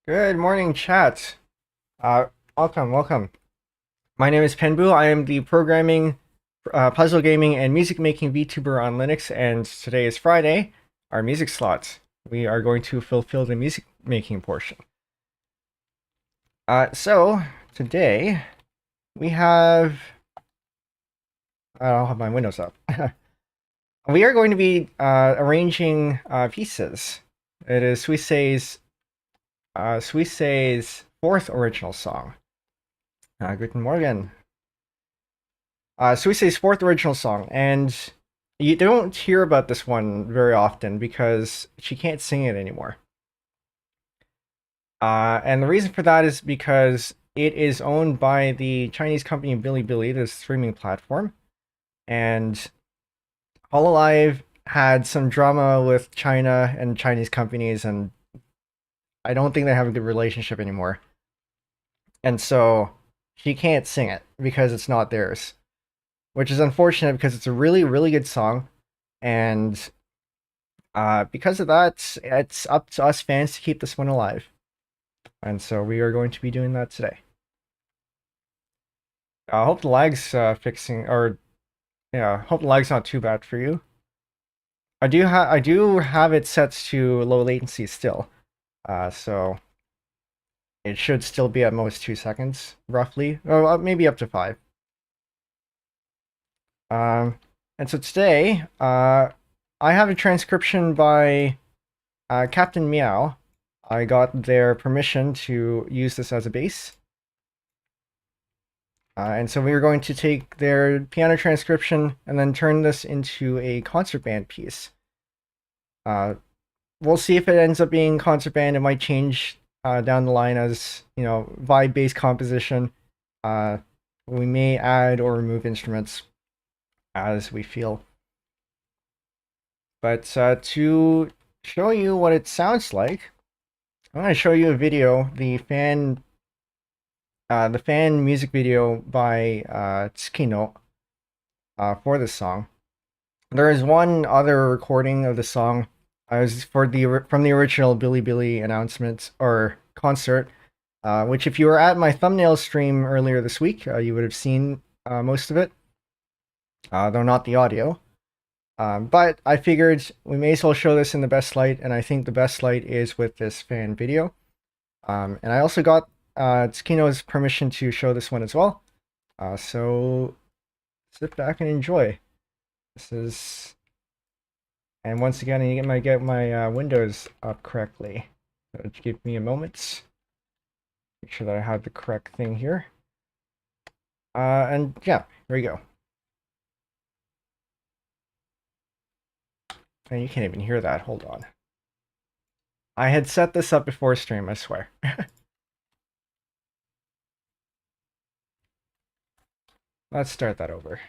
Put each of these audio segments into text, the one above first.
Good morning, chat. Welcome. My name is Penbu. I am the programming, puzzle gaming, and music making VTuber on Linux, and today is Friday, our music slot. We are going to fulfill the music making portion. So today we have. I don't have my windows up. We are going to be arranging pieces. It is Suisei's fourth original song. Guten Morgen. Suisei's fourth original song, and you don't hear about this one very often because she can't sing it anymore. And the reason for that is because it is owned by the Chinese company Bilibili, the streaming platform, and Hololive had some drama with China and Chinese companies, and I don't think they have a good relationship anymore. And so she can't sing it because it's not theirs, which is unfortunate because it's a really, really good song. And because of that, it's up to us fans to keep this one alive. And so we are going to be doing that today. I hope the lag's hope the lag's not too bad for you. I do have it set to low latency still, so it should still be at most 2 seconds, roughly, or maybe up to 5. And so today, I have a transcription by Captain Meow. I got their permission to use this as a bass. And so we are going to take their piano transcription and then turn this into a concert band piece. We'll see if it ends up being concert band. It might change down the line as, vibe-based composition. We may add or remove instruments as we feel. But to show you what it sounds like, I'm going to show you a video, the fan music video by Tsukino for this song. There is one other recording of the song. From the original Bilibili announcement or concert, which if you were at my thumbnail stream earlier this week, you would have seen most of it, though not the audio. But I figured we may as well show this in the best light, and I think the best light is with this fan video. And I also got Tsukino's permission to show this one as well. So sit back and enjoy. This is, and once again, I need to get my windows up correctly. So give me a moment. Make sure that I have the correct thing here. And yeah, here we go. And you can't even hear that. Hold on. I had set this up before stream, I swear. Let's start that over.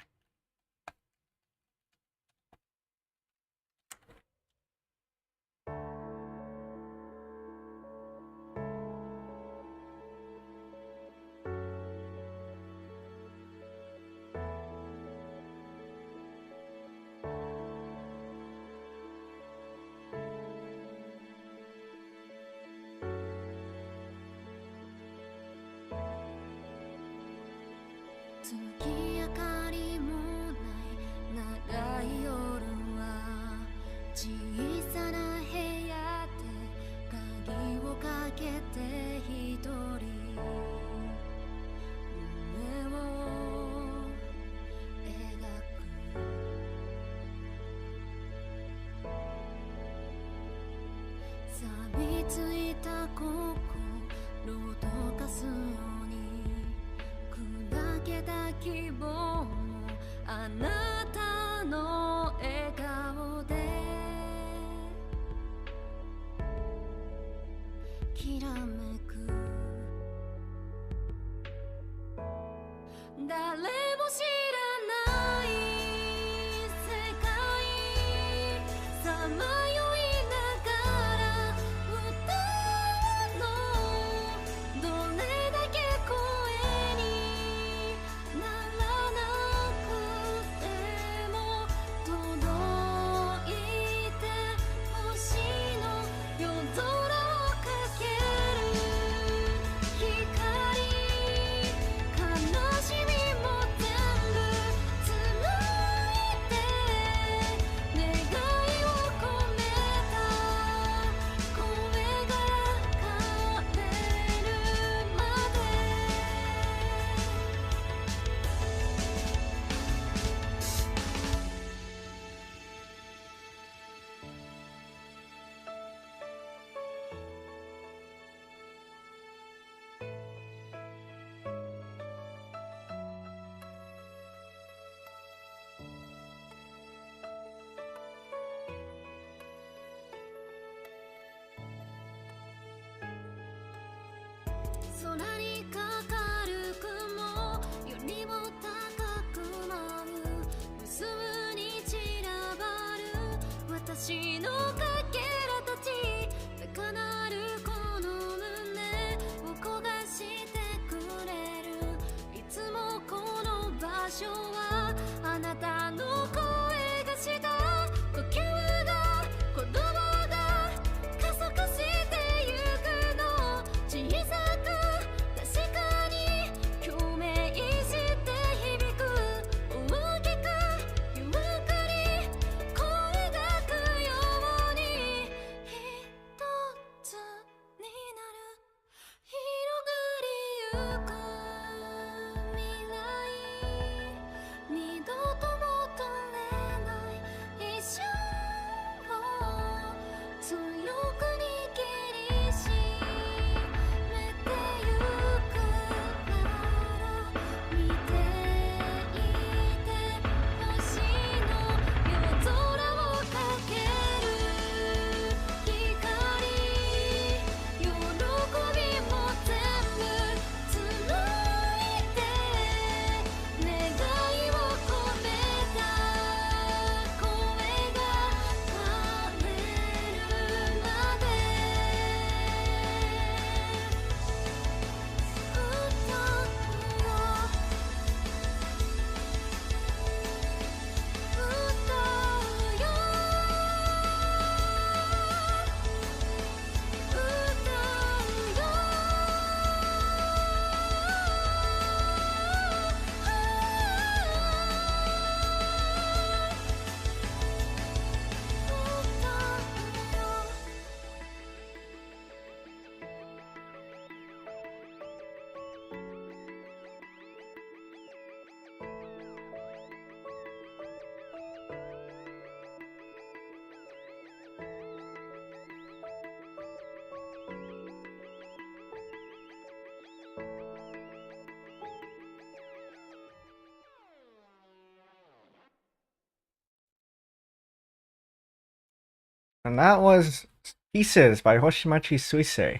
And that was Pieces by Hoshimachi Suisei.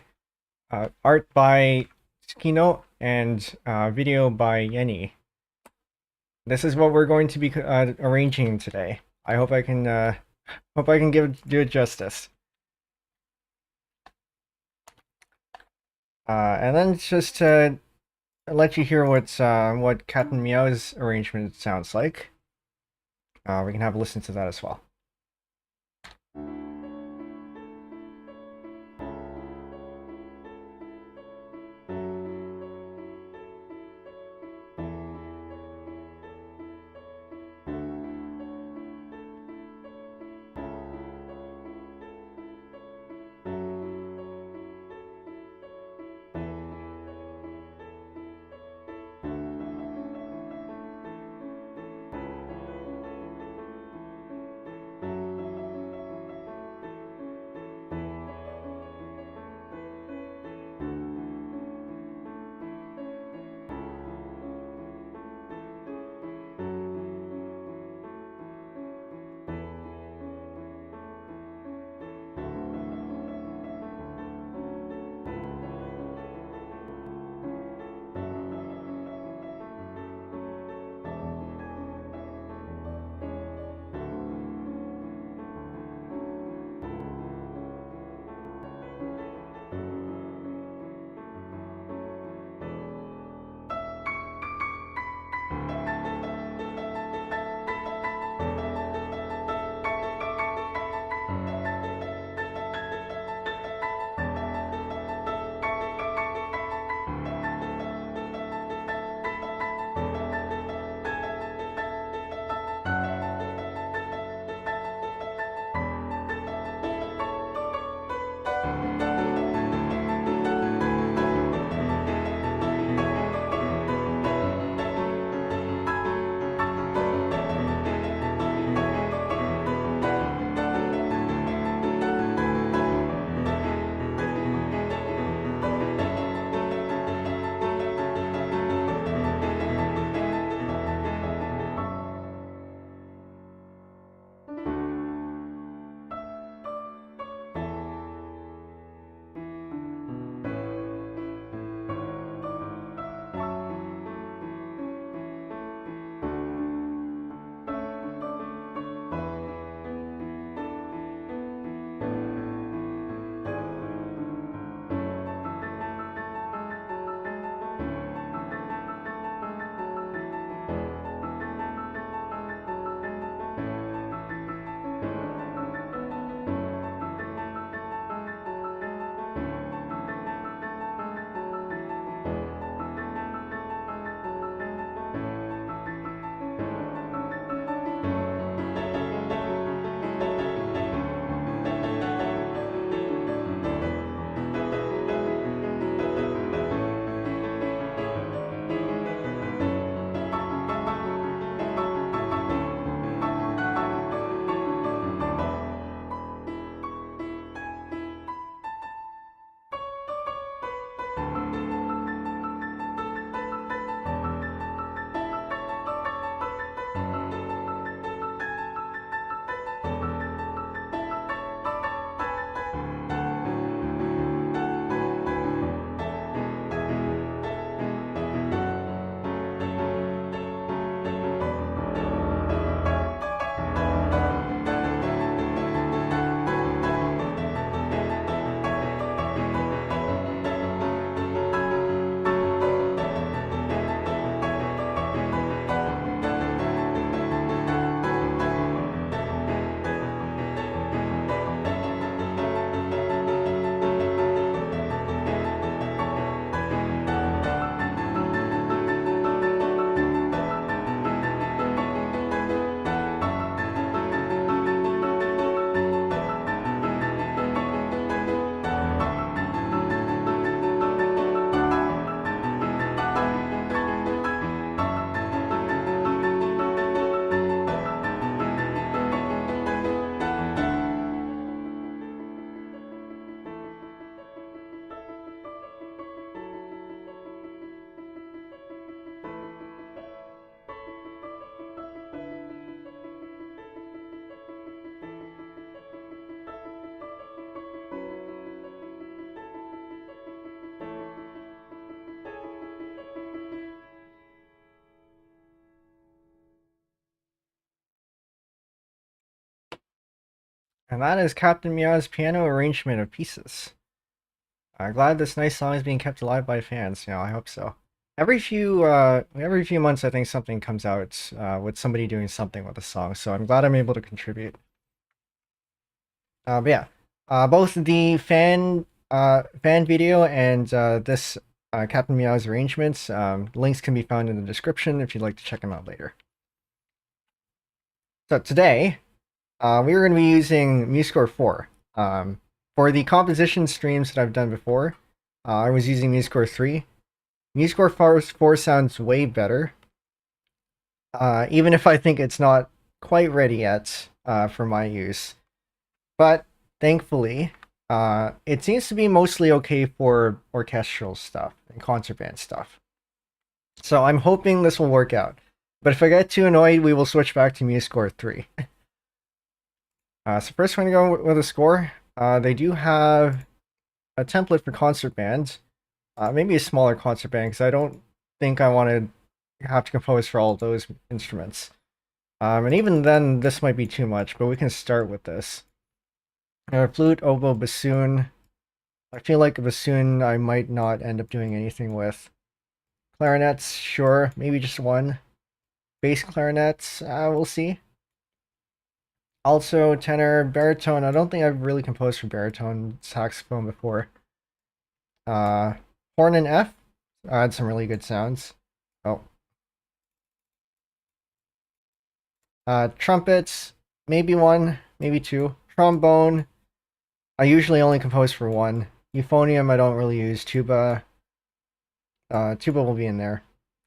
Art by Tsukino and video by Yeni. This is what we're going to be arranging today. I hope I can do it justice. And then just to let you hear what Cat and Meow's arrangement sounds like. We can have a listen to that as well. And that is Captain Meow's piano arrangement of pieces. I'm glad this nice song is being kept alive by fans. I hope so. Every few months, I think something comes out with somebody doing something with a song. So I'm glad I'm able to contribute. But yeah, both the fan video and this Captain Meow's arrangements links can be found in the description if you'd like to check them out later. So today, we're going to be using MuseScore 4. For the composition streams that I've done before, I was using MuseScore 3. MuseScore 4 sounds way better, even if I think it's not quite ready yet for my use. But thankfully, it seems to be mostly okay for orchestral stuff and concert band stuff. So I'm hoping this will work out. But if I get too annoyed, we will switch back to MuseScore 3. So first we're going to go with a score. They do have a template for concert bands. Maybe a smaller concert band, because I don't think I want to have to compose for all of those instruments. And even then, this might be too much, but we can start with this. Flute, oboe, bassoon. I feel like a bassoon I might not end up doing anything with. Clarinets, sure, maybe just one. Bass clarinets, we'll see. Also, tenor, baritone. I don't think I've really composed for baritone saxophone before. Horn and F. I had some really good sounds. Oh. Trumpets, maybe one, maybe two. Trombone, I usually only compose for one. Euphonium, I don't really use. Tuba, tuba will be in there.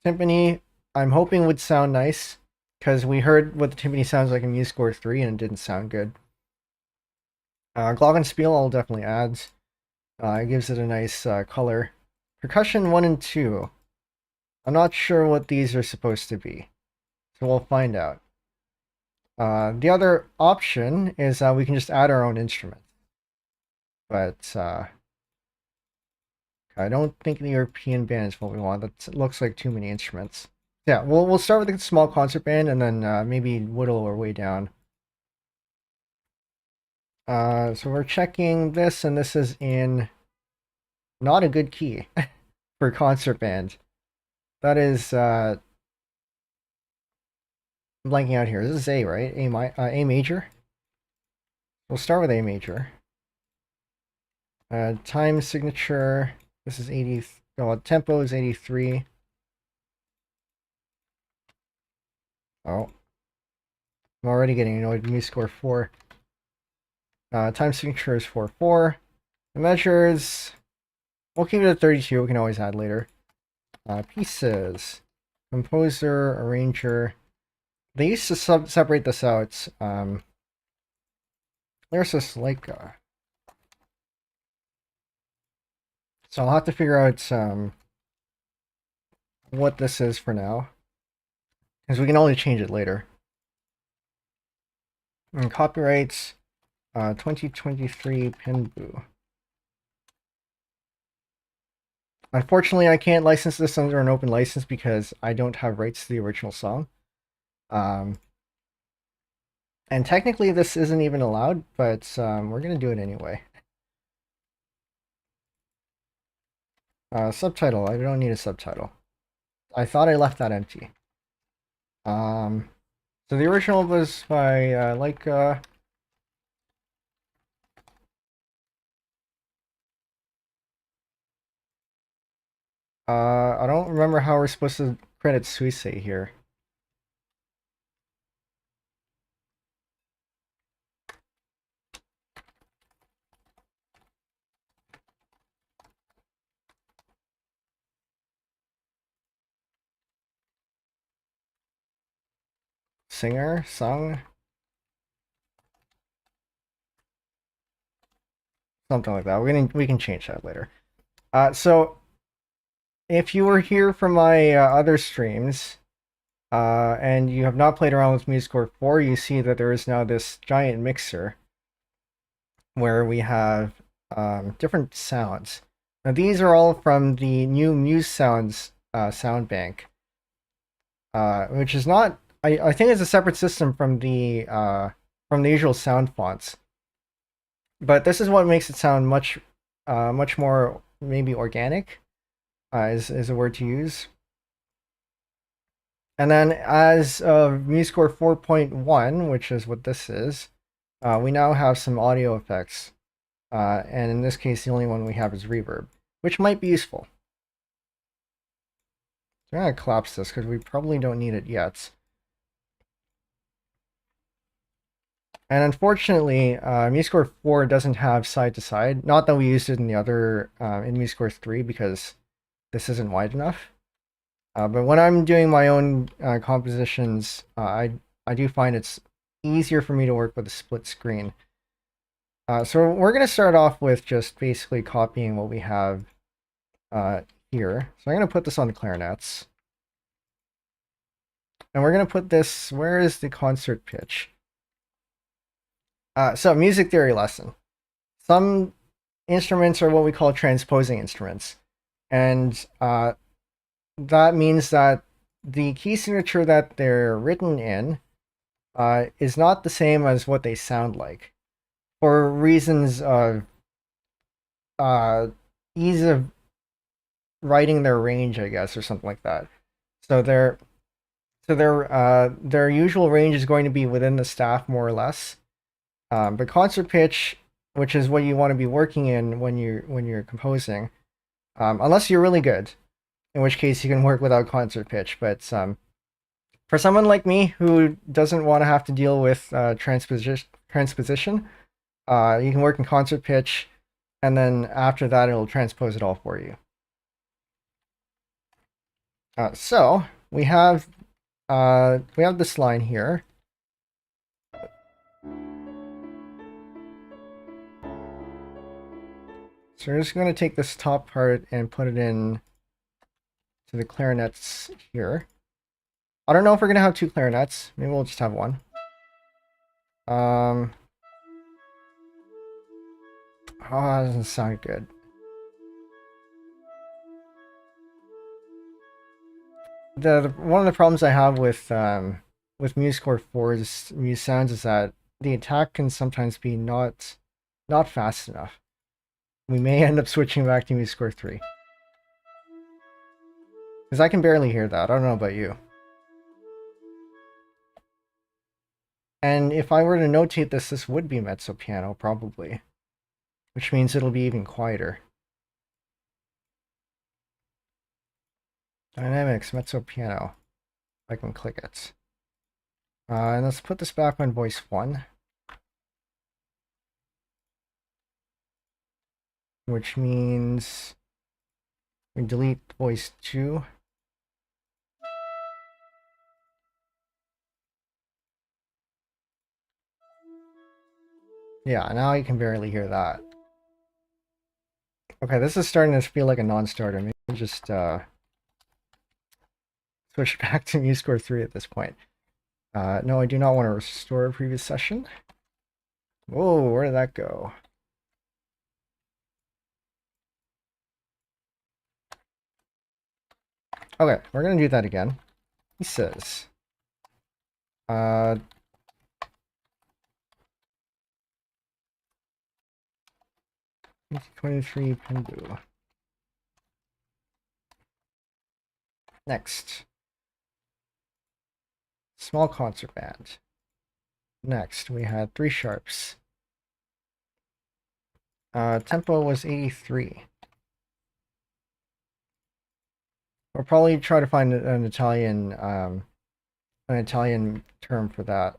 Timpani, I'm hoping would sound nice, because we heard what the timpani sounds like in MuseScore 3 and it didn't sound good. Glockenspiel I'll definitely add. It gives it a nice color. Percussion 1 and 2. I'm not sure what these are supposed to be, so we'll find out. The other option is we can just add our own instrument. But I don't think the European band is what we want. That looks like too many instruments. Yeah, we'll start with a small concert band and then maybe whittle our way down. So we're checking this, and this is in not a good key for concert band. That is I'm blanking out here. This is A, right? A major. We'll start with A major. Time signature. This is 80. Oh, tempo is 83. Oh, I'm already getting annoyed. MuseScore 4. Time signature is 4/4. The measures, we'll keep it at 32. We can always add later. Pieces, composer, arranger. They used to separate this out. There's this Lyka. So I'll have to figure out what this is for now, because we can only change it later. And copyrights, 2023 Penbu. Unfortunately, I can't license this under an open license because I don't have rights to the original song. And technically this isn't even allowed, but we're going to do it anyway. Subtitle, I don't need a subtitle. I thought I left that empty. So the original was by Lyka. I don't remember how we're supposed to credit Suisei here. Singer, sung, something like that. We can change that later. So if you were here from my other streams, and you have not played around with MuseScore 4, you see that there is now this giant mixer where we have different sounds. Now these are all from the new Muse Sounds sound bank, which is not. I think it's a separate system from the usual sound fonts. But this is what makes it sound much more maybe organic, is a word to use. And then as of MuseScore 4.1, which is what this is, we now have some audio effects. And in this case, the only one we have is reverb, which might be useful. So I'm going to collapse this because we probably don't need it yet. And unfortunately, MuseScore 4 doesn't have side-to-side. Not that we used it in the other, in MuseScore 3, because this isn't wide enough. But when I'm doing my own compositions, I do find it's easier for me to work with a split screen. So we're going to start off with just basically copying what we have here. So I'm going to put this on the clarinets. And we're going to put this, where is the concert pitch? So music theory lesson. Some instruments are what we call transposing instruments. And that means that the key signature that they're written in is not the same as what they sound like, for reasons of ease of writing their range, I guess, or something like that. So their usual range is going to be within the staff, more or less. But concert pitch, which is what you want to be working in when you're composing, unless you're really good, in which case you can work without concert pitch. But for someone like me who doesn't want to have to deal with transposition, you can work in concert pitch, and then after that it'll transpose it all for you. So we have this line here. So we're just going to take this top part and put it in to the clarinets here. I don't know if we're going to have two clarinets. Maybe we'll just have one. Oh, that doesn't sound good. One of the problems I have with MuseScore 4's Muse sounds is that the attack can sometimes be not fast enough. We may end up switching back to MuseScore 3. Because I can barely hear that. I don't know about you. And if I were to notate this, this would be mezzo piano, probably. Which means it'll be even quieter. Dynamics, mezzo piano. I can click it. And let's put this back on voice 1. Which means we delete voice 2. Yeah, now you can barely hear that. Okay, this is starting to feel like a non-starter. Maybe we'll just switch back to MuseScore 3 at this point. No, I do not want to restore a previous session. Whoa, where did that go? Okay, we're going to do that again. He says, 23 Penbu. Next. Small concert band. Next, we had 3 sharps. Tempo was 83. We'll probably try to find an Italian term for that.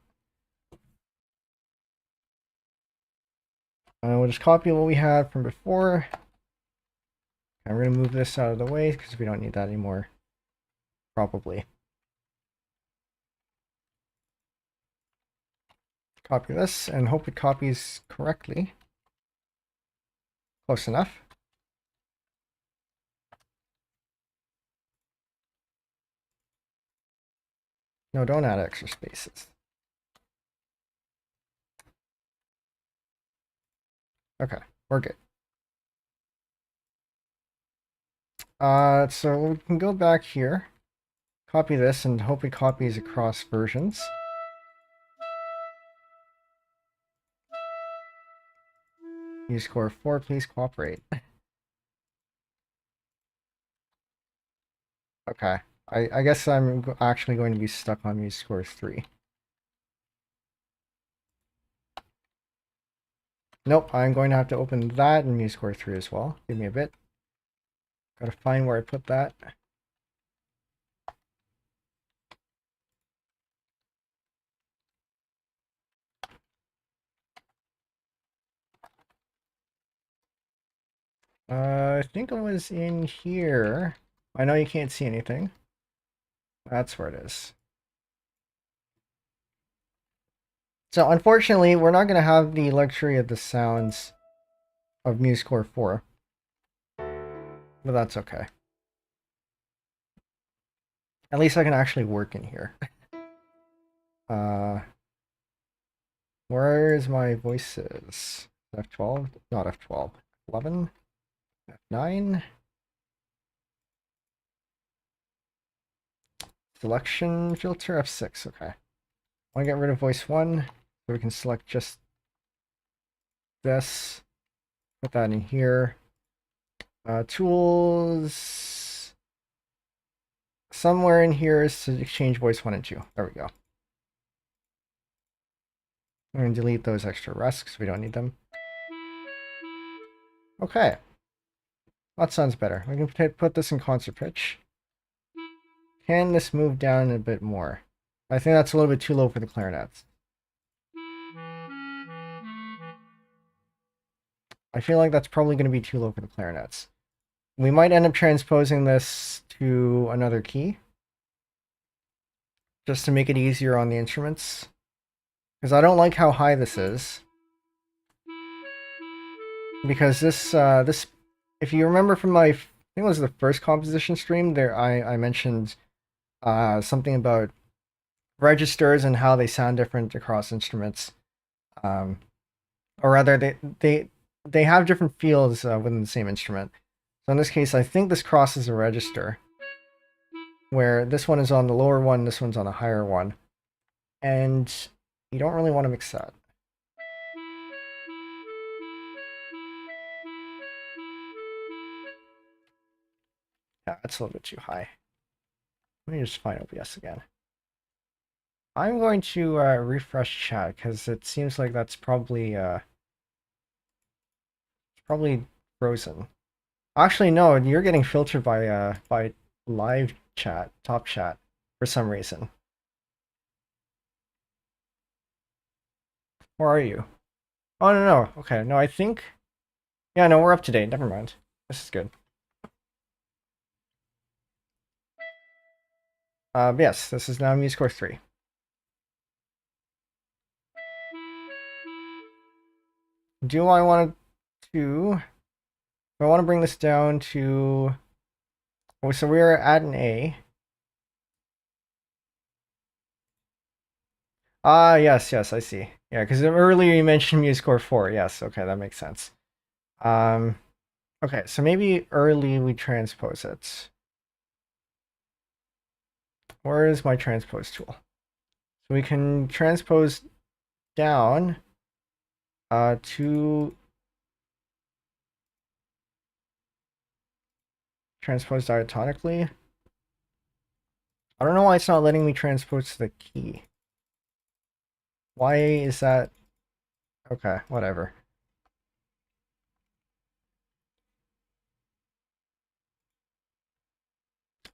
We'll just copy what we had from before. And we're going to move this out of the way because we don't need that anymore. Probably. Copy this and hope it copies correctly. Close enough. No, don't add extra spaces. Okay, we're good. So we can go back here, copy this, and hope it copies across versions. You score 4, please cooperate. Okay. I guess I'm actually going to be stuck on music score 3. Nope, I'm going to have to open that and music score 3 as well. Give me a bit. Gotta find where I put that. I think it was in here. I know you can't see anything. That's where it is. So unfortunately, we're not going to have the luxury of the sounds of MuseScore 4. But that's okay. At least I can actually work in here. Where is my voices? F12? Not F12. 11? F9? Selection filter F6, okay. I want to get rid of voice 1, so we can select just this. Put that in here. Tools. Somewhere in here is to change voice 1 and 2. There we go. I'm going to delete those extra rests, we don't need them. Okay. That sounds better. We can put this in concert pitch. Can this move down a bit more? I think that's a little bit too low for the clarinets. I feel like that's probably going to be too low for the clarinets. We might end up transposing this to another key, just to make it easier on the instruments. Because I don't like how high this is. Because this, if you remember from my, I think it was the first composition stream, there I mentioned something about registers and how they sound different across instruments. Or rather, they have different fields within the same instrument. So in this case, I think this crosses a register, where this one is on the lower one, this one's on the higher one. And you don't really want to mix that. Yeah, that's a little bit too high. Let me just find OBS again. I'm going to refresh chat, because it seems like that's probably frozen. Actually, no, you're getting filtered by live chat, top chat, for some reason. Where are you? Oh, no. Okay, no, I think... Yeah, no, we're up to date. Never mind. This is good. Yes, this is now MuseScore 3. Do I want to... I want to bring this down to... Oh, so we're at an A. Ah, yes, I see. Yeah, because earlier you mentioned MuseScore 4. Yes, okay, that makes sense. Okay, so maybe early we transpose it. Where is my transpose tool? So we can transpose down to transpose diatonically. I don't know why it's not letting me transpose to the key. Why is that? Okay, whatever.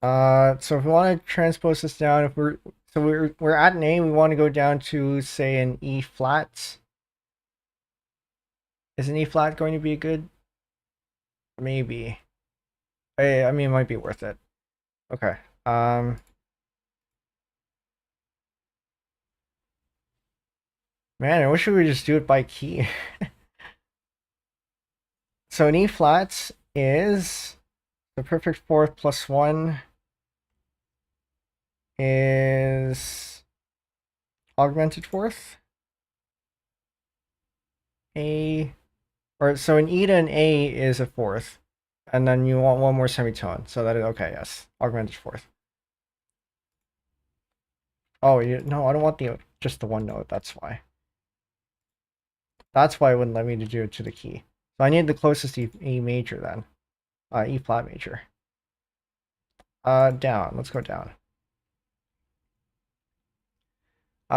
So if we want to transpose this down, if we're at an A, we want to go down to say an E flat. Is an E flat going to be good? Maybe. I mean, it might be worth it. Okay. Man, I wish we would just do it by key. So an E flat is the perfect fourth plus 1 is augmented fourth. A, or so an E to an A is a fourth, and then you want one more semitone. So that is okay. Yes, augmented fourth. Oh, no, I don't want just the one note. That's why. That's why it wouldn't let me to do it to the key. So I need the closest E major then. E flat major. Down. Let's go down.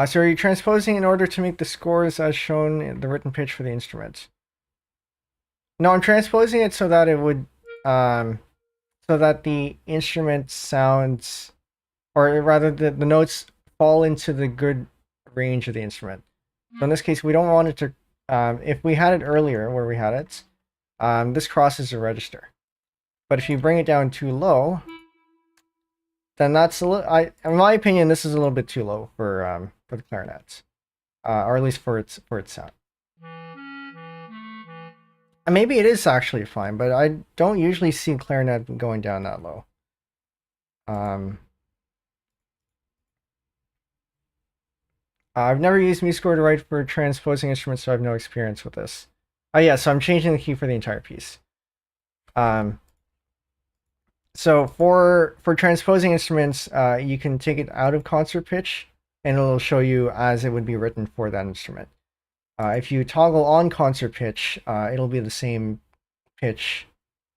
So are you transposing in order to make the scores as shown in the written pitch for the instrument? No, I'm transposing it so that it would, so that the instrument sounds, or rather the notes fall into the good range of the instrument. So in this case, we don't want it to, if we had it earlier where we had it, this crosses a register. But if you bring it down too low, then that's a little, in my opinion, this is a little bit too low for the clarinets, or at least for its sound. And maybe it is actually fine, but I don't usually see clarinet going down that low. I've never used MuseScore to write for transposing instruments, so I have no experience with this. Oh yeah, so I'm changing the key for the entire piece. So for transposing instruments, you can take it out of concert pitch, and it'll show you as it would be written for that instrument. If you toggle on concert pitch, it'll be the same pitch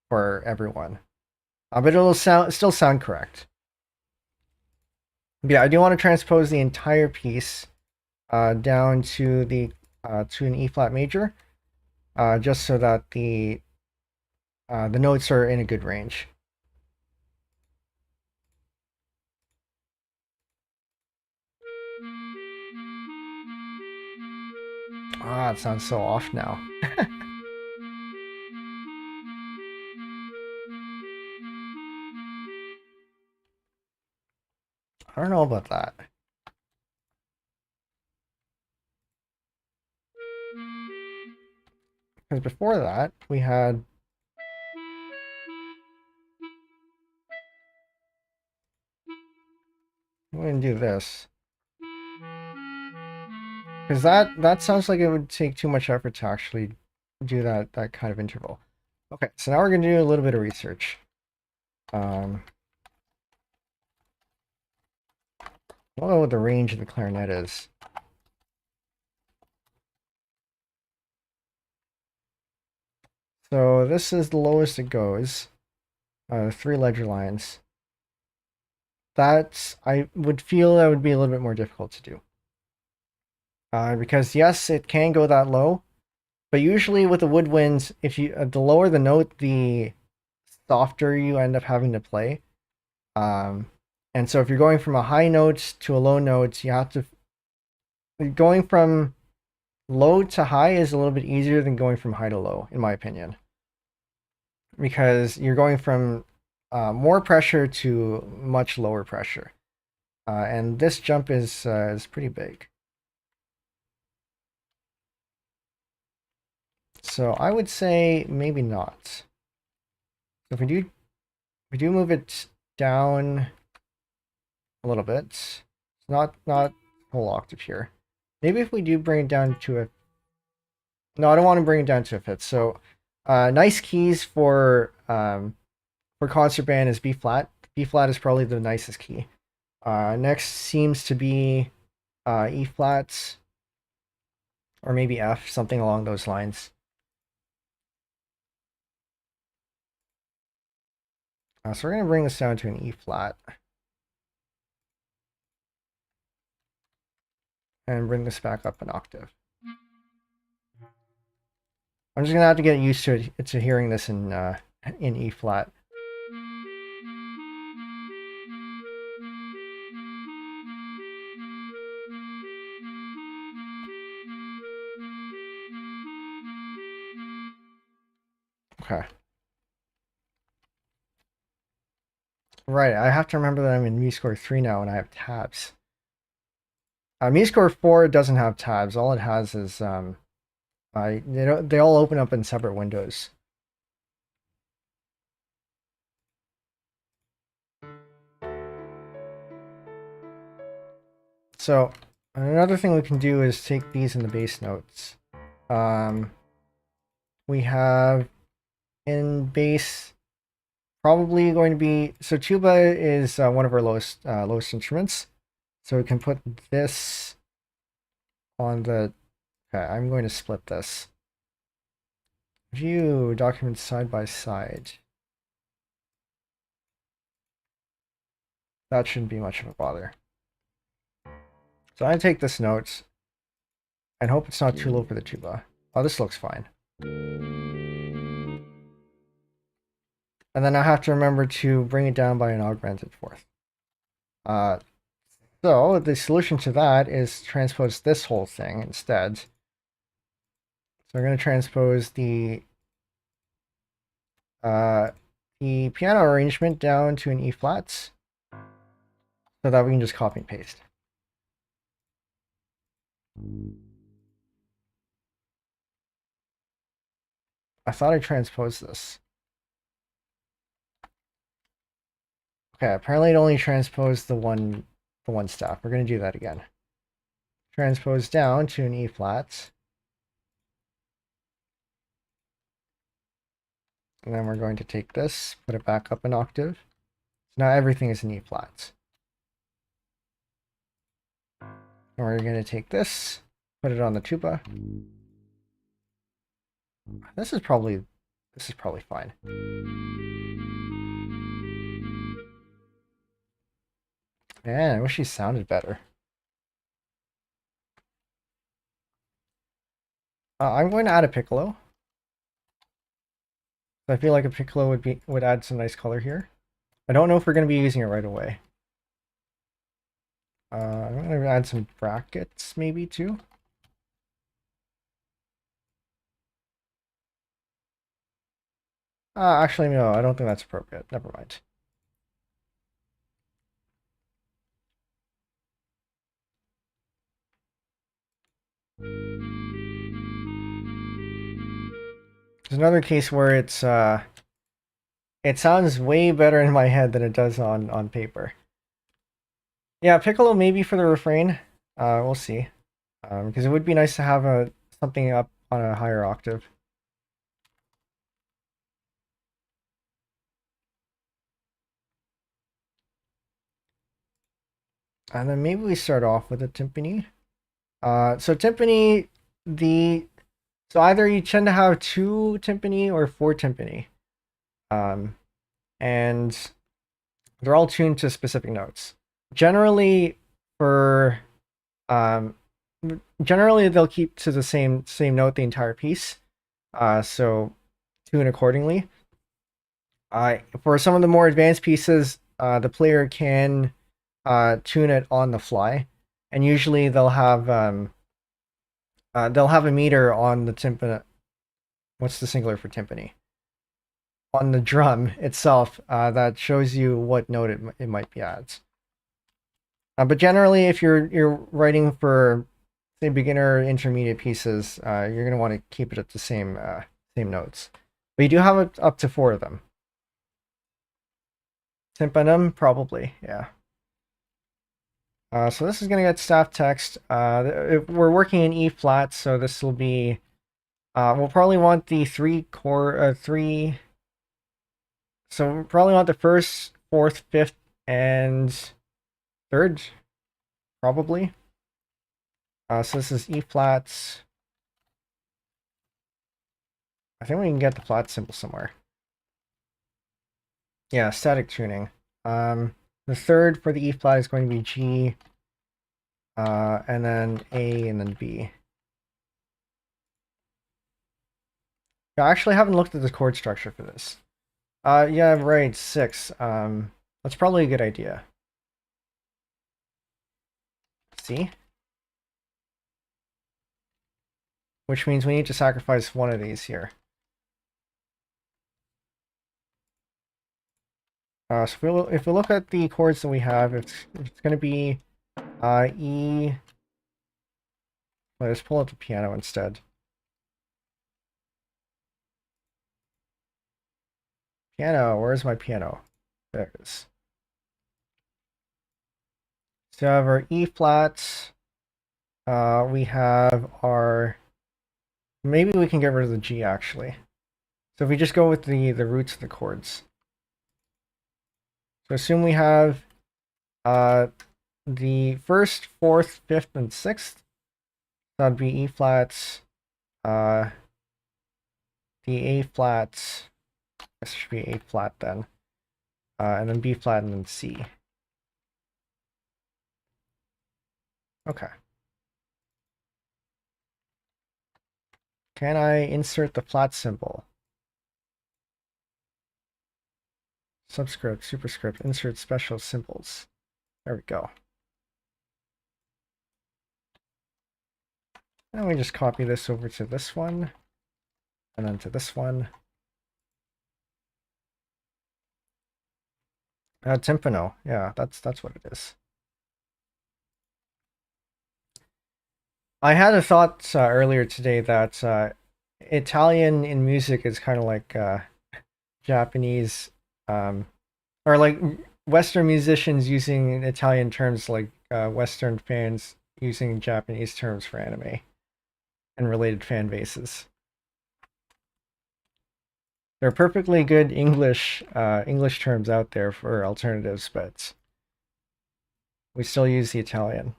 for everyone, but it'll still sound correct. But yeah, I do want to transpose the entire piece down to the to an E flat major, just so that the notes are in a good range. Ah, it sounds so off now. I don't know about that. Because before that, we had... I'm going to do this. Because that sounds like it would take too much effort to actually do that kind of interval. Okay, so now we're going to do a little bit of research. I don't know what the range of the clarinet is. So this is the lowest it goes. 3 ledger lines. That's, I would feel that would be a little bit more difficult to do. Because yes, it can go that low, but usually with the woodwinds, if you the lower the note, the softer you end up having to play. And so if you're going from a high note to a low note, you have to... Going from low to high is a little bit easier than going from high to low, in my opinion. Because you're going from more pressure to much lower pressure. And this jump is pretty big. So I would say maybe not. So if we do move it down a little bit, it's not a whole octave here. Maybe if we do bring it down to a... No, I don't want to bring it down to a fifth. So nice keys for concert band is B flat. B flat is probably the nicest key. Next seems to be E flat, or maybe F, something along those lines. So we're going to bring this down to an E flat. And bring this back up an octave. I'm just going to have to get used to hearing this in E flat. Okay. Right, I have to remember that I'm in MuseScore 3 now and I have tabs. MuseScore 4 doesn't have tabs. All it has is they all open up in separate windows. So another thing we can do is take these in the bass notes. We have in bass probably going to be, so tuba is one of our lowest instruments. So we can put this on the... Okay, I'm going to split this. View documents side by side. That shouldn't be much of a bother. So I take this note and hope it's not too low for the tuba. Oh, this looks fine. And then I have to remember to bring it down by an augmented fourth. So the solution to that is transpose this whole thing instead. So we're going to transpose the piano arrangement down to an E flat so that we can just copy and paste. I thought I transposed this. Okay, apparently it only transposed the one staff. We're going to do that again. Transpose down to an E flat. And then we're going to take this, put it back up an octave. So now everything is in E flats. And we're going to take this, put it on the tuba. This is probably fine. Man, I wish he sounded better. I'm going to add a piccolo. I feel like a piccolo would add some nice color here. I don't know if we're going to be using it right away. I'm going to add some brackets maybe too. Actually, no, I don't think that's appropriate. Never mind. There's another case where it sounds way better in my head than it does on paper. Yeah, piccolo maybe for the refrain. We'll see. Because it would be nice to have something up on a higher octave. And then maybe we start off with a timpani. So timpani, so either you tend to have 2 timpani or 4 timpani. And they're all tuned to specific notes. Generally generally they'll keep to the same note the entire piece. So tune accordingly. For some of the more advanced pieces, the player can tune it on the fly, and usually they'll have a meter on the timpani. What's the singular for timpani? On the drum itself, that shows you what note it might be at. But generally, if you're writing for say beginner intermediate pieces, you're gonna want to keep it at the same notes. But you do have up to 4 of them. Tympanum, probably, yeah. So this is going to get staff text. We're working in E flat, so this will be. We'll probably want the 3. So we'll probably want the 1st, 4th, 5th, and 3rd, probably. So this is E flats. I think we can get the flat symbol somewhere. Yeah, static tuning. The 3rd for the E flat is going to be G, and then A, and then B. I actually haven't looked at the chord structure for this. Yeah, right, 6. That's probably a good idea. C? Which means we need to sacrifice one of these here. So if we look at the chords that we have, it's going to be E. Let's pull up the piano instead. Piano, where's my piano? There it is. So we have our E flats. We have our. Maybe we can get rid of the G actually. So if we just go with the roots of the chords. So assume we have the 1st, 4th, 5th, and 6th. That'd be E flats, the A flat, this should be A flat then, and then B flat and then C. Okay. Can I insert the flat symbol? Subscript, superscript, insert special symbols. There we go. And we just copy this over to this one, and then to this one. Timpano, yeah, that's what it is. I had a thought earlier today that Italian in music is kind of like Japanese, or like Western musicians using Italian terms, like Western fans using Japanese terms for anime and related fan bases. There are perfectly good English terms out there for alternatives, but we still use the Italian.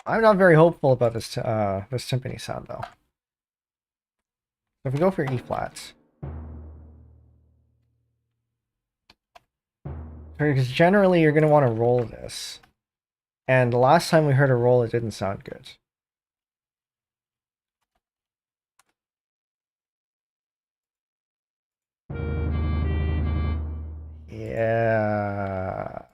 I'm not very hopeful about this this timpani sound though. So if we go for E flats, because generally you're going to want to roll this, and the last time we heard a roll, it didn't sound good. Yeah.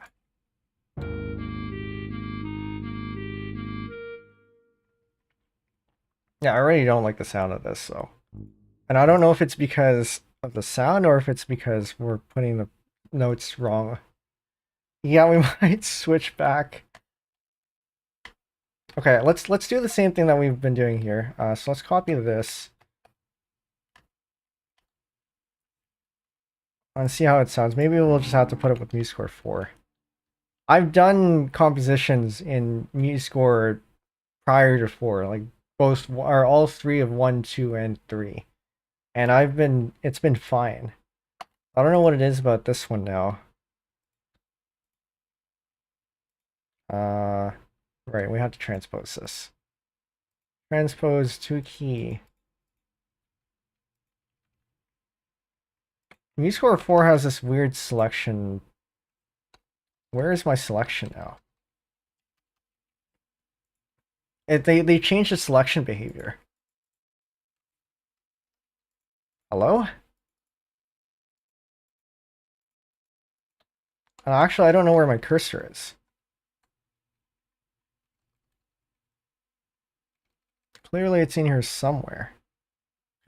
Yeah, I really don't like the sound of this, so. And I don't know if it's because of the sound or if it's because we're putting the notes wrong. Yeah, we might switch back. Okay, let's do the same thing that we've been doing here. So let's copy this and see how it sounds. Maybe we'll just have to put it with MuseScore 4. I've done compositions in MuseScore prior to 4, like both or all three of 1, 2, and 3. And it's been fine. I don't know what it is about this one now. Right, we have to transpose this. Transpose to key. MuseScore 4 has this weird selection. Where is my selection now? They changed the selection behavior. Hello? Actually, I don't know where my cursor is. Clearly it's in here somewhere.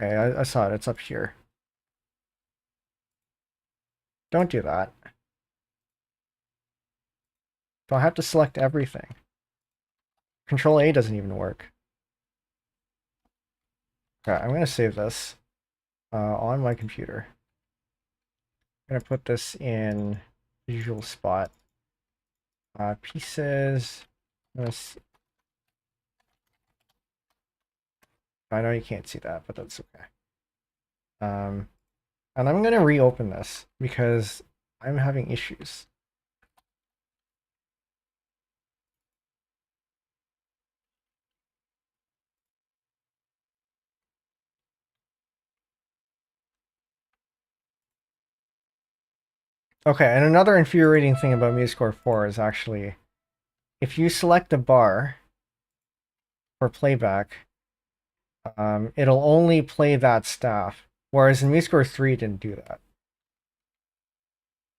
Okay, I saw it. It's up here. Don't do that. Do I have to select everything? Control A doesn't even work. Okay, I'm going to save this on my computer. I'm going to put this in visual spot. Pieces. I know you can't see that, but that's okay. And I'm going to reopen this because I'm having issues. Okay, and another infuriating thing about MuseScore 4 is actually if you select a bar for playback, it'll only play that staff, whereas in MuseScore 3 it didn't do that.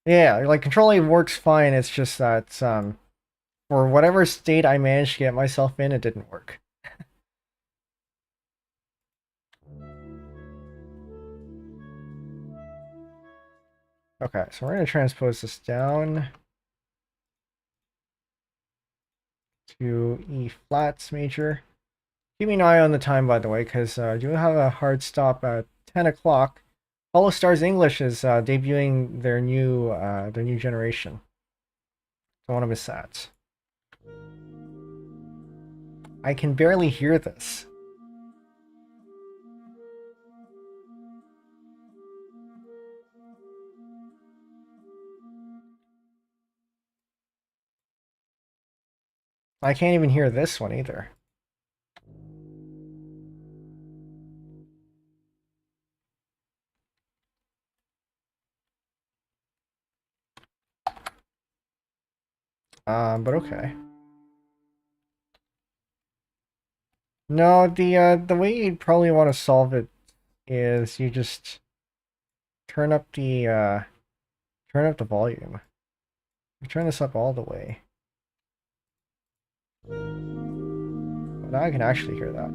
Yeah, like Control A works fine, it's just that for whatever state I managed to get myself in, it didn't work. Okay, so we're going to transpose this down to E flats major. Keep an eye on the time, by the way, because I do have a hard stop at 10 o'clock. Hollow Stars English is debuting their new generation. Don't want to miss that. I can barely hear this. I can't even hear this one either. But okay. No, the way you'd probably want to solve it is you just turn up the volume. You turn this up all the way. Now I can actually hear that.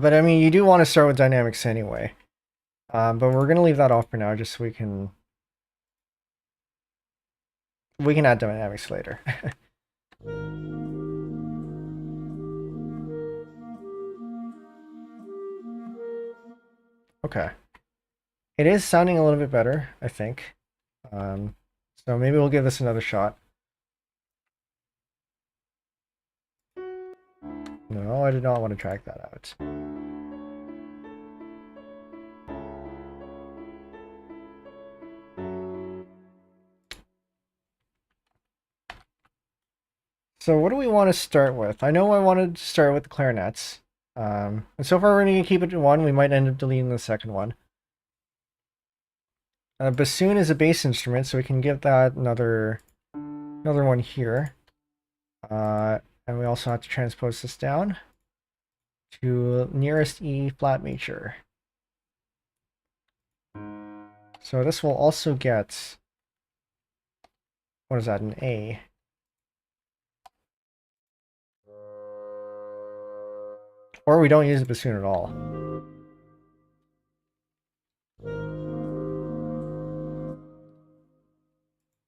But I mean, you do want to start with dynamics anyway. But we're gonna leave that off for now, just so we can add dynamics later. Okay. It is sounding a little bit better, I think. So maybe we'll give this another shot. No, I did not want to track that out. So what do we want to start with? I know I wanted to start with the clarinets. And so far we're going to keep it to one. We might end up deleting the second one. Bassoon is a bass instrument, so we can give that another one here. And we also have to transpose this down to nearest E flat major. So this will also get, what is that, an A. Or we don't use the bassoon at all.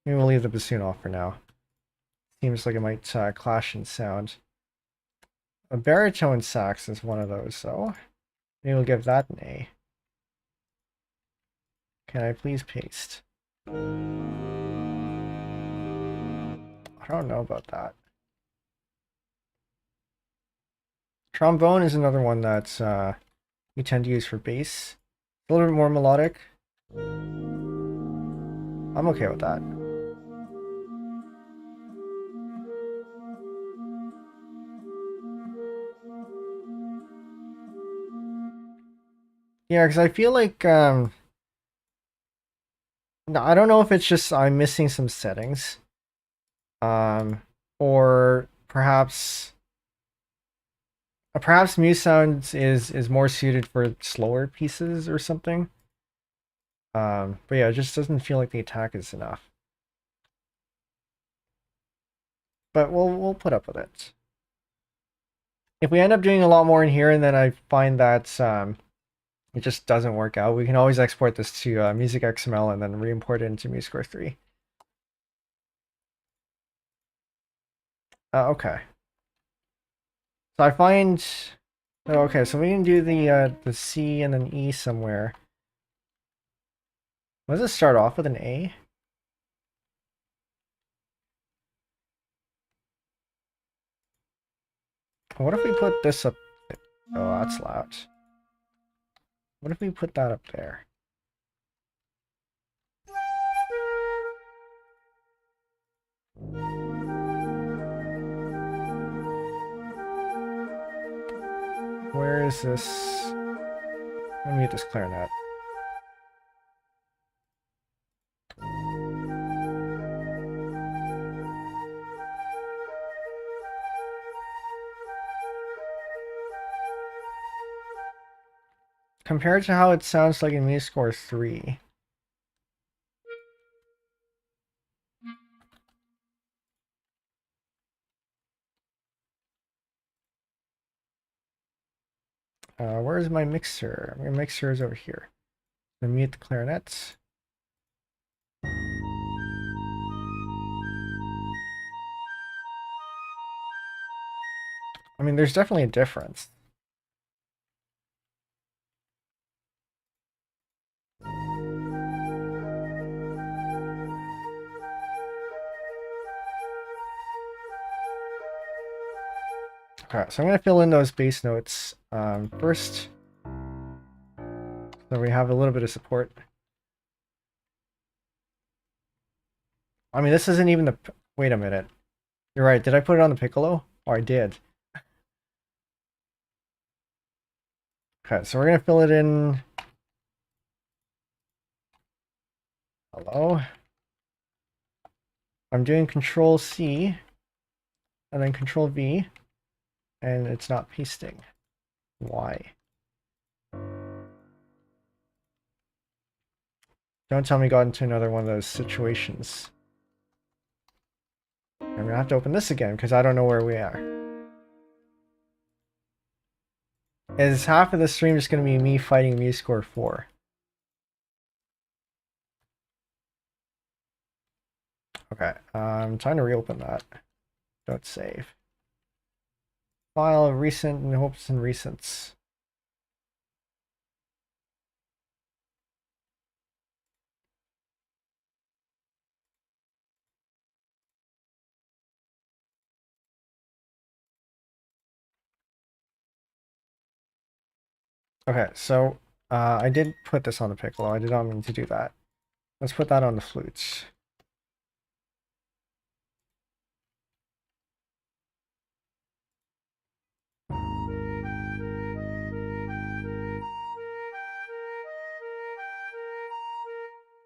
Maybe we'll leave the bassoon off for now. Seems like it might clash in sound. A baritone sax is one of those, though. Maybe we'll give that an A. Can I please paste? I don't know about that. Trombone is another one that we tend to use for bass. A little bit more melodic. I'm okay with that. Yeah, because I feel like no, I don't know if it's just I'm missing some settings, or perhaps Muse Sounds is more suited for slower pieces or something. But yeah, it just doesn't feel like the attack is enough. But we'll put up with it. If we end up doing a lot more in here, and then I find that it just doesn't work out, we can always export this to Music XML and then re-import it into MuseScore 3. Okay. So I find, oh, okay, so we can do the C and then E somewhere. Does it start off with an A? What if we put this up? Oh, that's loud. What if we put that up there? Where is this? Let me mute this clarinet. Compared to how it sounds like in MuseScore 3. Where's my mixer? My mixer is over here. Let me mute the clarinets. I mean, there's definitely a difference. Okay, so I'm going to fill in those bass notes first, so we have a little bit of support. I mean, this isn't even the... Wait a minute. You're right. Did I put it on the piccolo? Oh, I did. Okay, so we're going to fill it in... Hello? I'm doing Control C and then Control V, and it's not pasting. Why? Don't tell me got into another one of those situations. I'm gonna have to open this again because I don't know where we are. Is half of the stream just gonna be me fighting MuseScore 4? Okay, I'm trying to reopen that. Don't save. File recent and hopes and recents. Okay, so I did put this on the piccolo. I did not mean to do that. Let's put that on the flutes.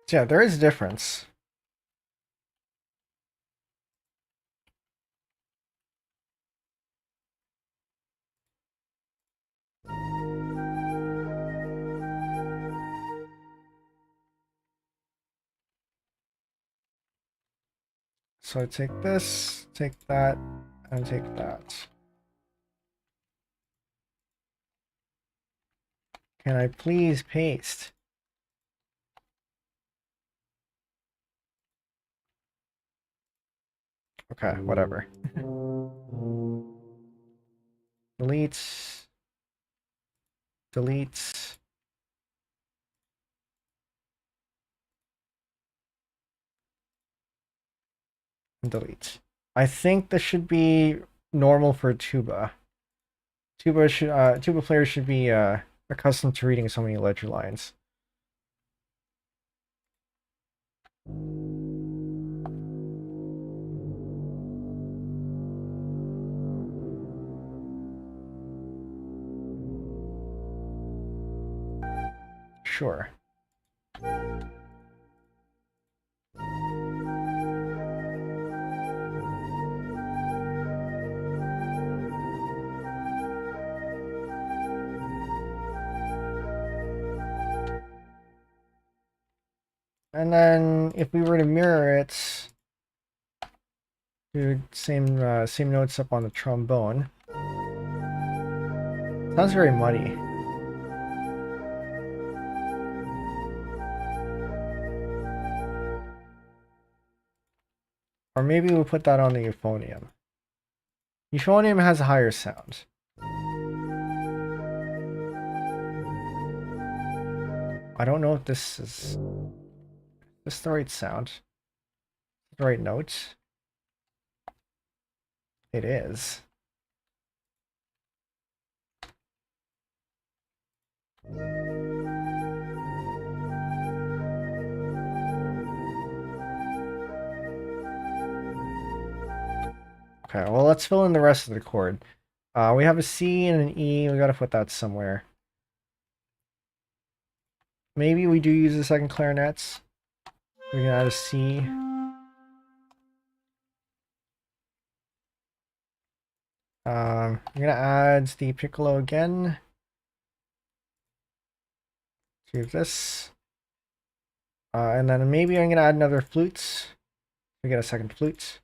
So yeah, there is a difference. So I take this, take that, and take that. Can I please paste? Okay, whatever. Delete. Delete. And delete. I think this should be normal for tuba. Tuba players should be accustomed to reading so many ledger lines. Sure. And then if we were to mirror it, do same notes up on the trombone. Sounds very muddy. Or maybe we'll put that on the euphonium. Euphonium has a higher sound. I don't know if this is the right sound. The right notes. It is. Okay, well, let's fill in the rest of the chord. We have a C and an E. We gotta put that somewhere. Maybe we do use the second clarinets. We can add a C. I'm gonna add the piccolo again to this. And then maybe I'm gonna add another flute. We get a second flute.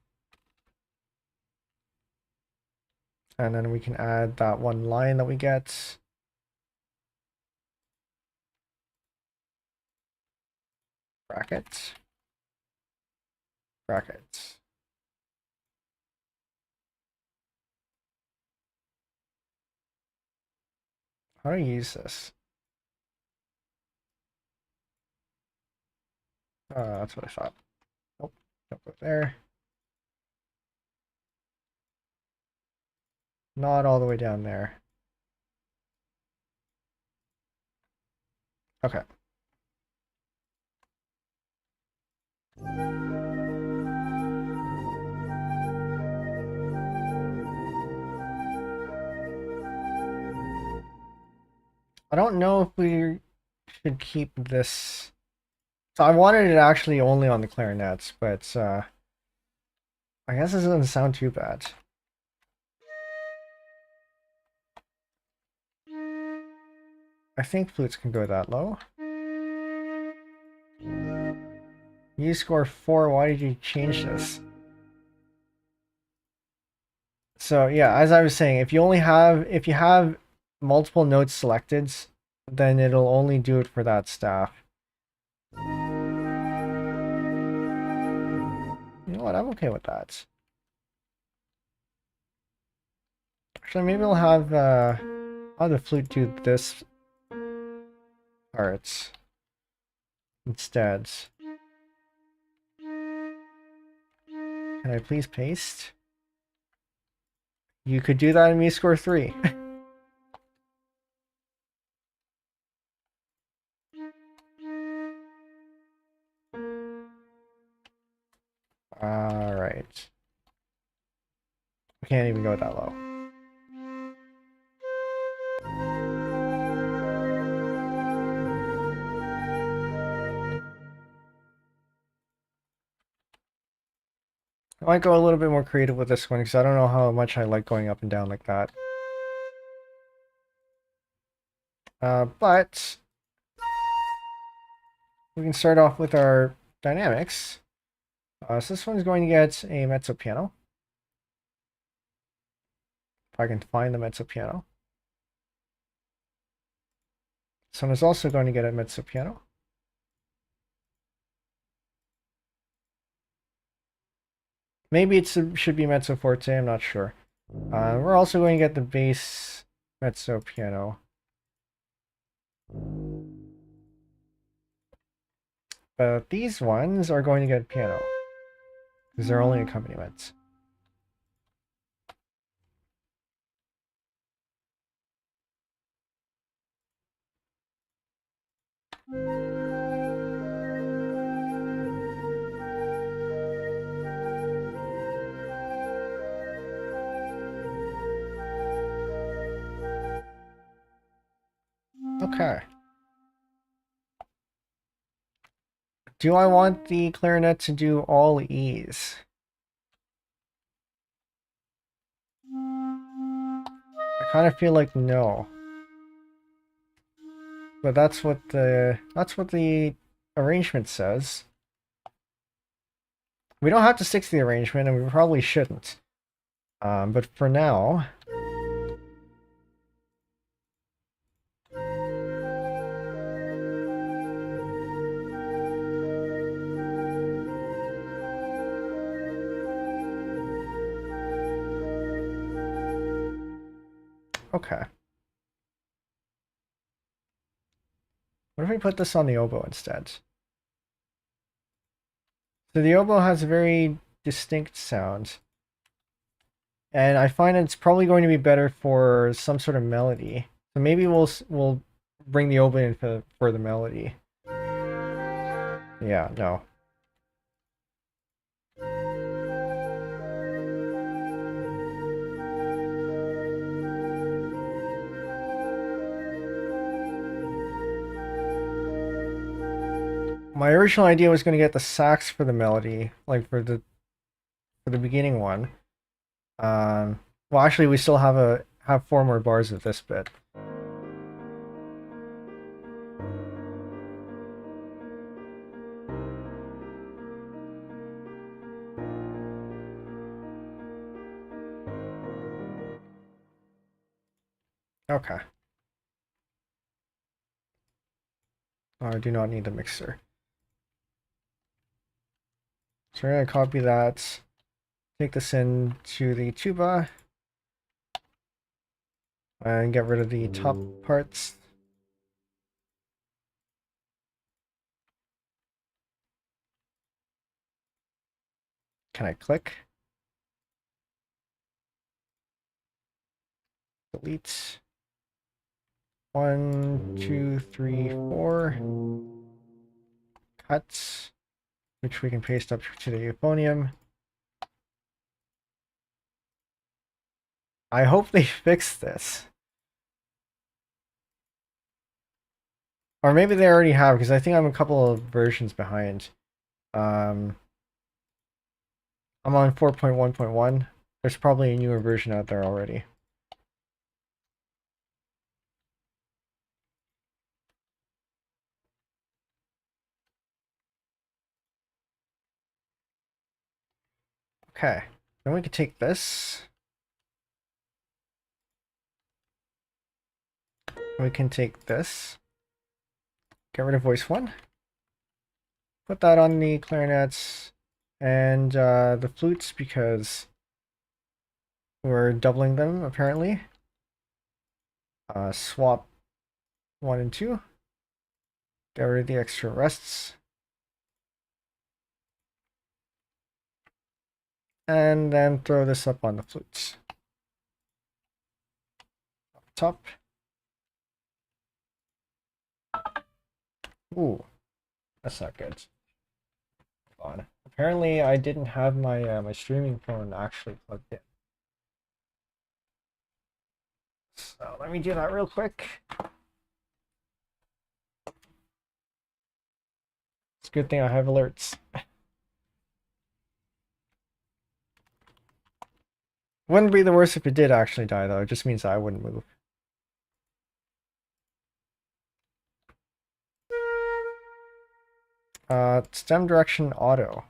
And then we can add that one line that we get. Bracket. Bracket. How do I use this? That's what I thought. Nope, don't go there. Not all the way down there. Okay. I don't know if we should keep this. So I wanted it actually only on the clarinets, but I guess this doesn't sound too bad. I think flutes can go that low. You score 4, why did you change this? So yeah, as I was saying, if you have multiple notes selected, then it'll only do it for that staff. You know what, I'm okay with that. Actually, maybe we'll have the flute do this part instead. Can I please paste? You could do that and me score 3. Alright. We can't even go that low. I might go a little bit more creative with this one because I don't know how much I like going up and down like that. But we can start off with our dynamics. So this one's going to get a mezzo piano. If I can find the mezzo piano. This one is also going to get a mezzo piano. Maybe it should be mezzo forte, I'm not sure. We're also going to get the bass mezzo piano. But these ones are going to get piano. Because they're only accompaniments. Okay. Do I want the clarinet to do all E's? I kind of feel like no. But that's what the arrangement says. We don't have to stick to the arrangement, and we probably shouldn't. But for now, okay. What if we put this on the oboe instead? So the oboe has a very distinct sound. And I find it's probably going to be better for some sort of melody. So maybe we'll bring the oboe in for the melody. Yeah, no. My original idea was going to get the sax for the melody, like for the beginning one. Well, actually, we still have 4 more bars of this bit. Okay. Oh, I do not need the mixer. So we're going to copy that, take this into the tuba, and get rid of the top parts. Can I click? Delete. 1, 2, 3, 4. Cuts, which we can paste up to the euphonium. I hope they fix this. Or maybe they already have, because I think I'm a couple of versions behind. I'm on 4.1.1. There's probably a newer version out there already. Okay, then we can take this. We can take this. Get rid of voice 1. Put that on the clarinets and the flutes because we're doubling them apparently. Swap 1 and 2. Get rid of the extra rests. And then throw this up on the flutes. Up top. Ooh, that's not good. Hold on. Apparently I didn't have my my streaming phone actually plugged in. So let me do that real quick. It's a good thing I have alerts. Wouldn't be the worst if it did actually die though. It just means I wouldn't move. Stem direction auto.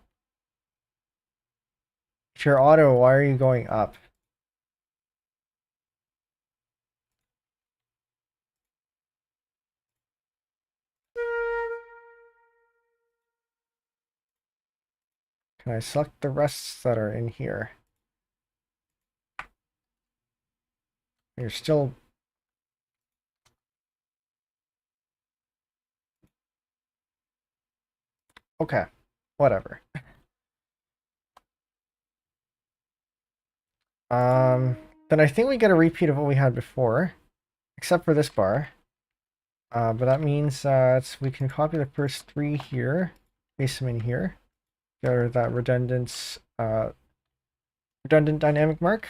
If you're auto, why are you going up? Can I select the rests that are in here? You're still... Okay, whatever. Then I think we get a repeat of what we had before, except for this bar. But that means that we can copy the first 3 here, paste them in here, get rid of that redundant dynamic mark.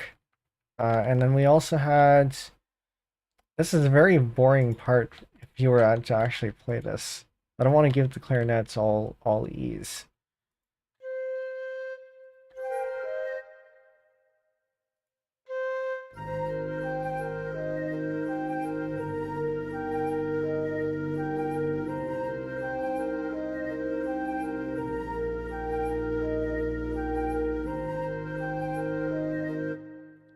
And then we also had... This is a very boring part if you were to actually play this. I don't want to give the clarinets all ease.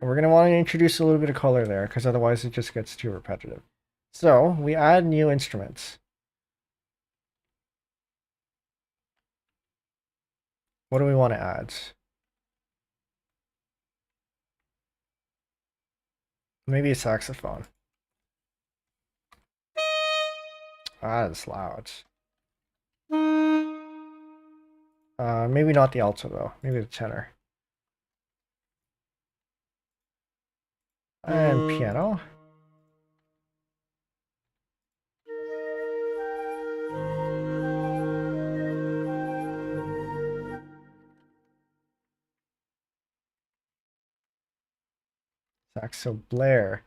We're going to want to introduce a little bit of color there, because otherwise it just gets too repetitive. So, we add new instruments. What do we want to add? Maybe a saxophone. Ah, that's loud. Maybe not the alto, though. Maybe the tenor. And piano. Saxo Blair.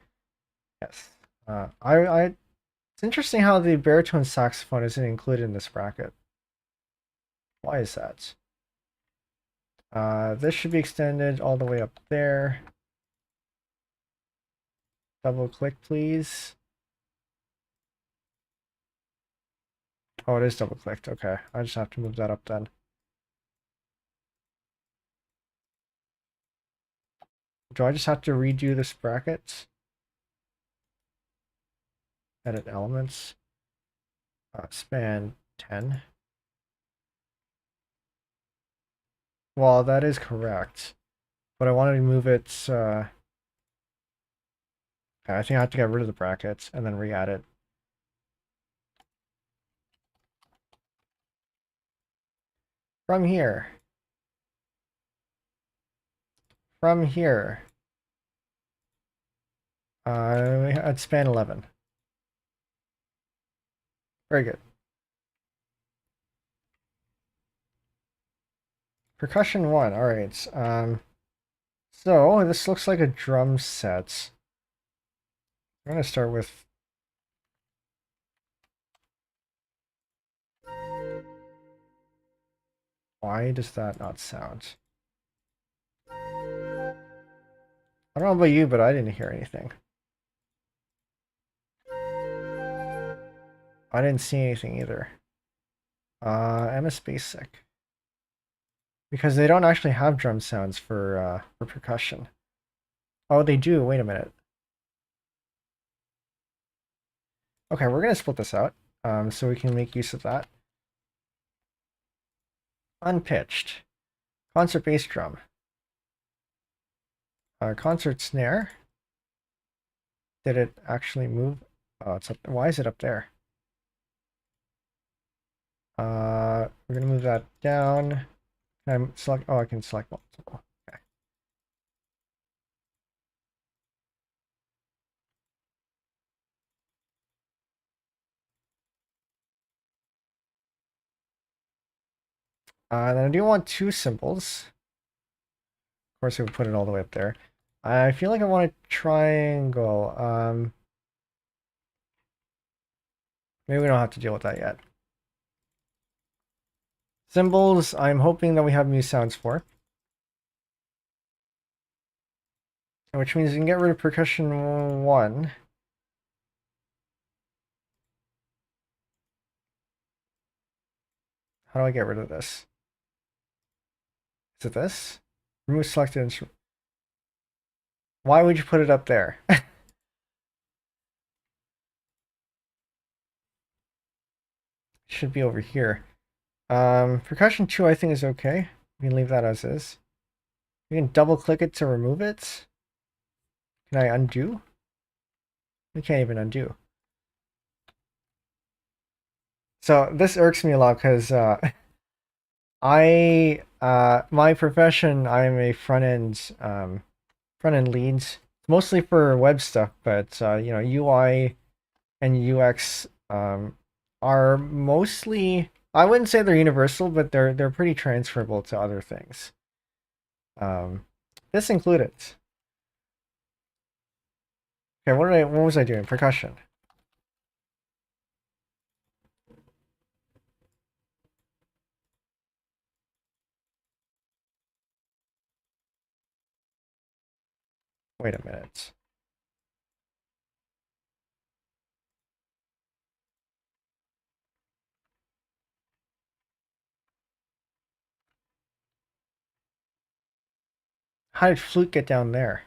Yes. It's interesting how the baritone saxophone isn't included in this bracket. Why is that? This should be extended all the way up there. Double click, please. Oh, it is double clicked. Okay, I just have to move that up then. Do I just have to redo this bracket? Edit elements. Span 10. Well, that is correct. But I wanted to move it... I think I have to get rid of the brackets and then re-add it. From here. From here. I'd span 11. Very good. Percussion 1, alright. So this looks like a drum set. I'm gonna start with Why does that not sound? I don't know about you, but I didn't hear anything. I didn't see anything either. MS Basic. Because they don't actually have drum sounds for percussion. Oh, they do. Wait a minute. Okay, we're gonna split this out, so we can make use of that. Unpitched. Concert bass drum. Concert snare. Did it actually move? Oh, it's up. Why is it up there? We're gonna move that down. Can I select? Oh, I can select multiple. Okay. Then I do want two cymbals. Of course, we would put it all the way up there. I feel like I want a triangle. Maybe we don't have to deal with that yet. Cymbals, I'm hoping that we have new sounds for. Which means you can get rid of percussion 1. How do I get rid of this? Is it this? Remove selected instrument. Why would you put it up there? Should be over here. Percussion 2 I think is okay. We can leave that as is. We can double click it to remove it. Can I undo? We can't even undo. So this irks me a lot because my profession, I'm a front end leads, mostly for web stuff, but you know, UI and UX are mostly, I wouldn't say they're universal, but they're pretty transferable to other things. This included. Okay, what was I doing? Percussion. Wait a minute. How did flute get down there?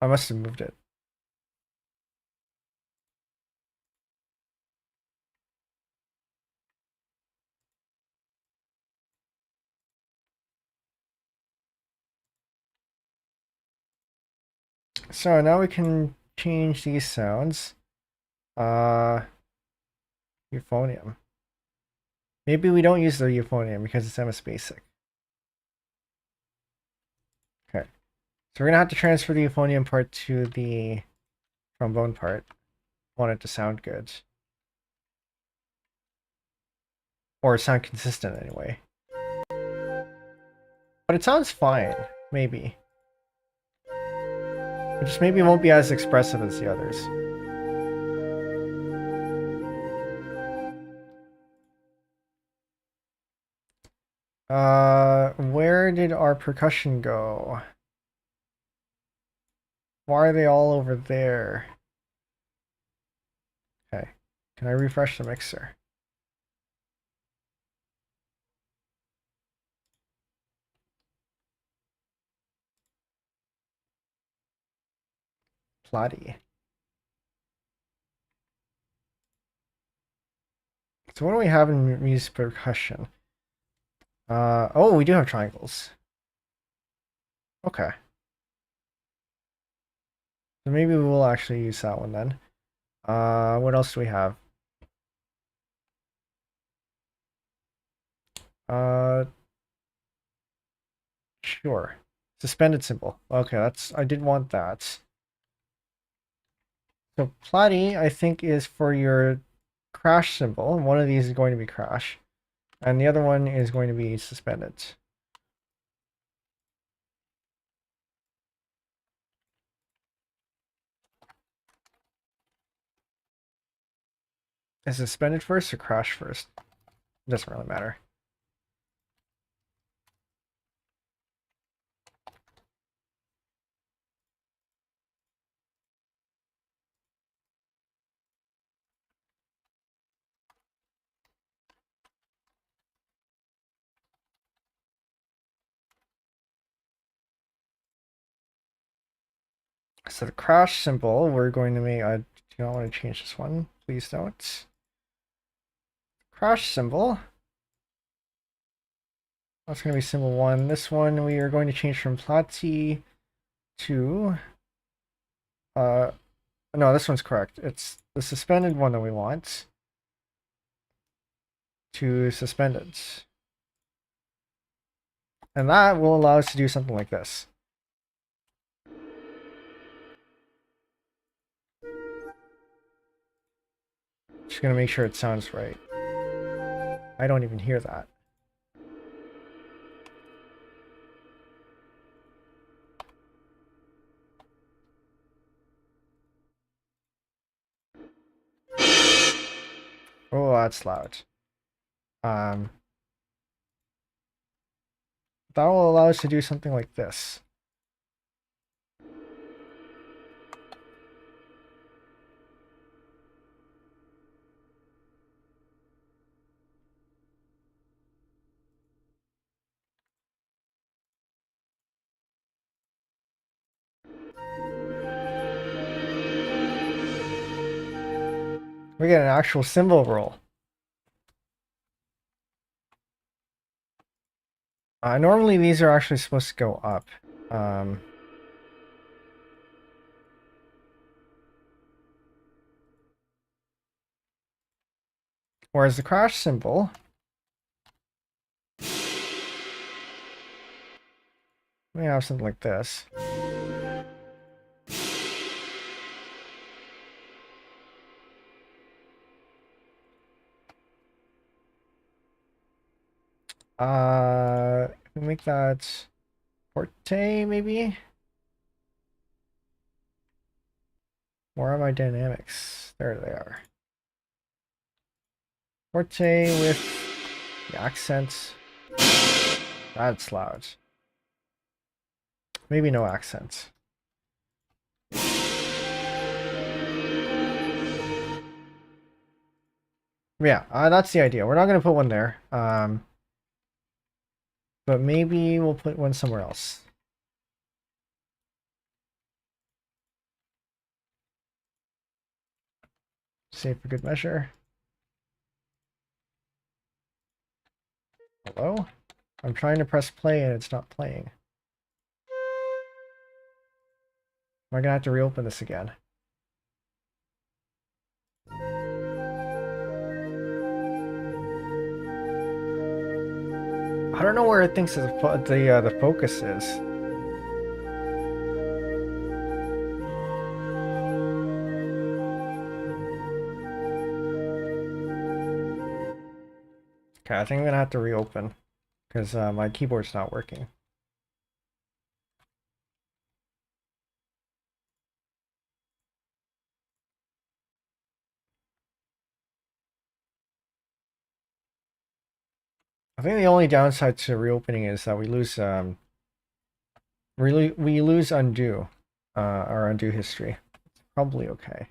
I must have moved it. So now we can change these sounds. Euphonium. Maybe we don't use the euphonium because it's MS Basic. Okay. So we're gonna have to transfer the euphonium part to the trombone part. Want it to sound good. Or sound consistent anyway. But it sounds fine, maybe. It just maybe won't be as expressive as the others. Where did our percussion go? Why are they all over there? Okay. Can I refresh the mixer? Plotty. So what do we have in music percussion? Oh, we do have triangles. Okay. So maybe we will actually use that one then. What else do we have? Uh, sure. Suspended symbol. Okay, I did want that. So platy, I think, is for your crash symbol. One of these is going to be crash. And the other one is going to be suspended. Is suspended first or crash first? It doesn't really matter. So the crash symbol, we're going to make, I do not want to change this one, please don't. Crash symbol. That's going to be symbol 1. This one we are going to change from Plati to, no, this one's correct. It's the suspended one that we want to suspended. And that will allow us to do something like this. Just going to make sure it sounds right. I don't even hear that. Oh, that's loud. That will allow us to do something like this. We get an actual symbol roll. Normally these are actually supposed to go up. Whereas the crash symbol, we have something like this. We make that forte, maybe? Where are my dynamics? There they are. Forte with the accent. That's loud. Maybe no accent. Yeah, that's the idea. We're not going to put one there. But maybe we'll put one somewhere else. Save for good measure. Hello? I'm trying to press play and it's not playing. Am I gonna have to reopen this again? I don't know where it thinks the focus is. Okay, I think I'm gonna have to reopen because my keyboard's not working. I think the only downside to reopening is that we lose we lose undo our undo history. It's probably okay.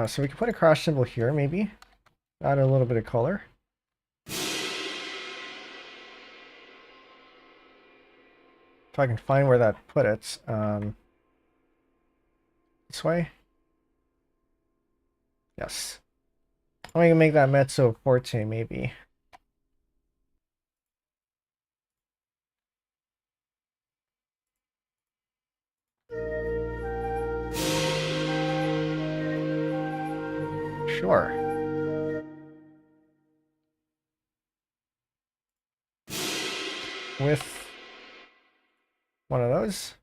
So we can put a crash symbol here, maybe. Add a little bit of color. If I can find where that put it. This way? Yes. I'm gonna make that mezzo forte, maybe. Sure. With one of those.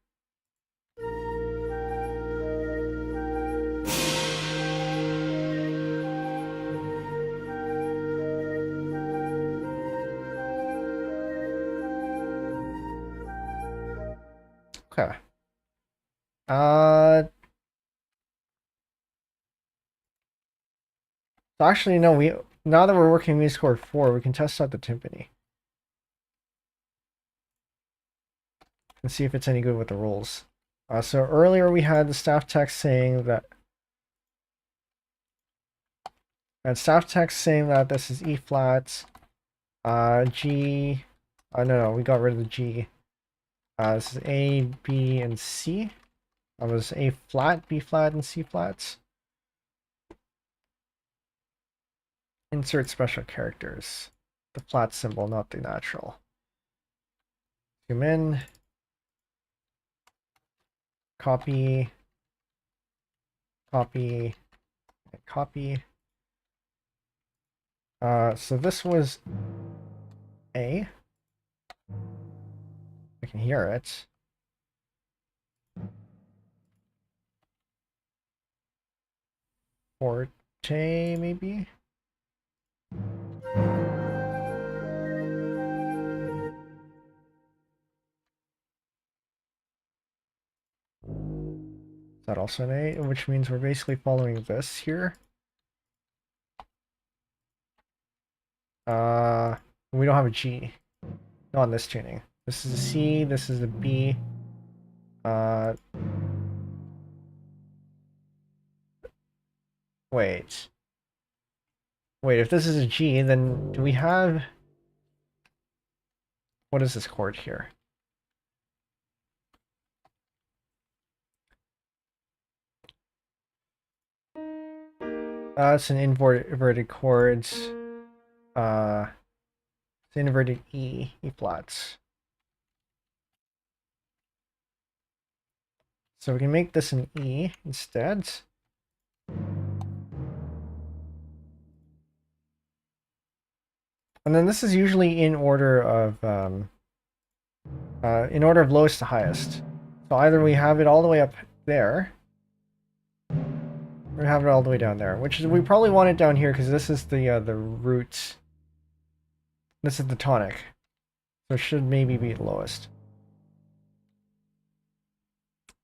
Okay. So actually, no, now that we're working music chord 4, we can test out the timpani and see if it's any good with the rolls. So earlier we had the staff text saying that this is E flat, G. No, we got rid of the G. This is A, B, and C. That was A flat, B flat, and C flats. Insert special characters. The flat symbol, not the natural. Zoom in. Copy. Copy. And copy. So this was A. I can hear it. Forte, maybe? Is that also an A? Which means we're basically following this here. We don't have a G. Not in this tuning. This is a C, this is a B. Wait. Wait, if this is a G, then do we have... What is this chord here? It's an inverted chords. It's inverted E flats. So we can make this an E instead. And then this is usually in order of lowest to highest. So either we have it all the way up there, or we have it all the way down there. Which is, we probably want it down here because this is the root. This is the tonic, so it should maybe be the lowest.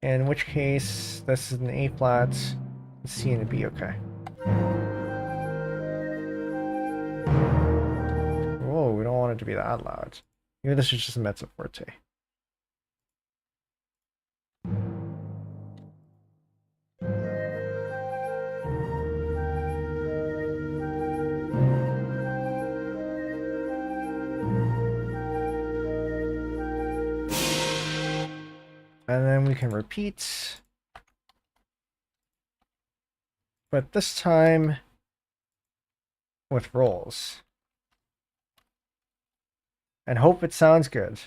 In which case, this is an A flat, a C, and a B. Okay. Whoa, we don't want it to be that loud. Maybe this is just a mezzo forte. And then we can repeat. But this time with rolls. And hope it sounds good.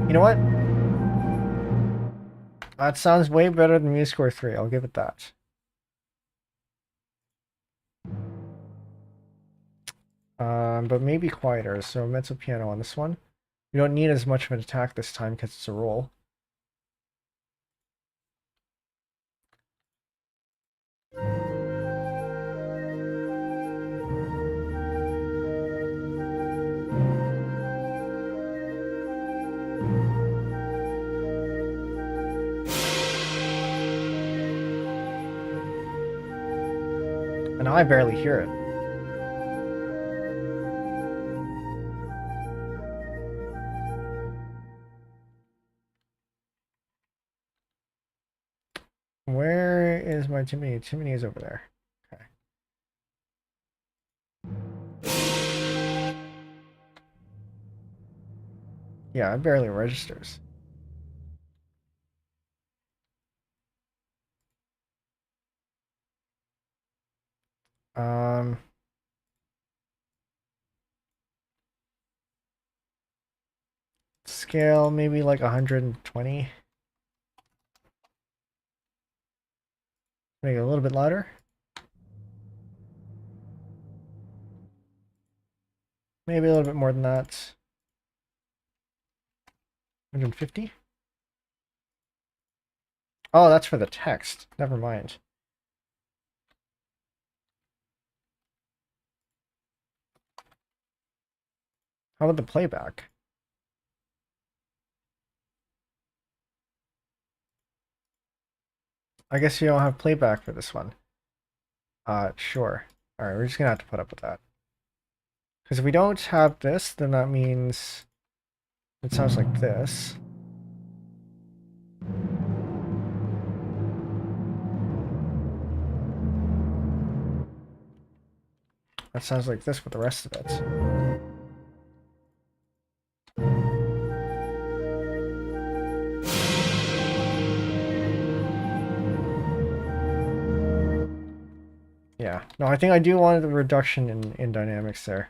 You know what? That sounds way better than MuseScore 3. I'll give it that. But maybe quieter. So mezzo piano on this one. We don't need as much of an attack this time because it's a roll. And I barely hear it. Where is my Timony? Timony is over there. Okay. Yeah, it barely registers. Scale maybe like 120. Make it a little bit louder. Maybe a little bit more than that. 150. Oh, that's for the text. Never mind. How about the playback? I guess you don't have playback for this one. Sure. Alright, we're just gonna have to put up with that. Because if we don't have this, then that means it sounds like this. That sounds like this with the rest of it. Yeah. No, I think I do want the reduction in dynamics there.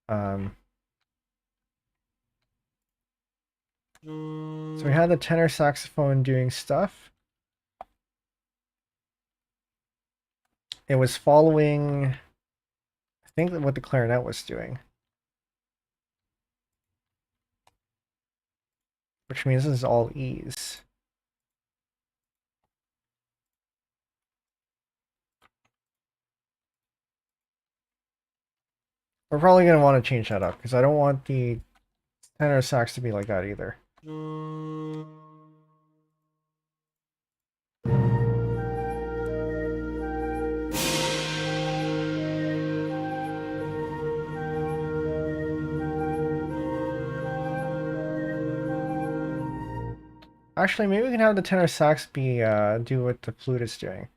So we had the tenor saxophone doing stuff. It was following, I think, what the clarinet was doing. Which means this is all E's. We're probably going to want to change that up, because I don't want the tenor sax to be like that either. Actually, maybe we can have the tenor sax be do what the flute is doing.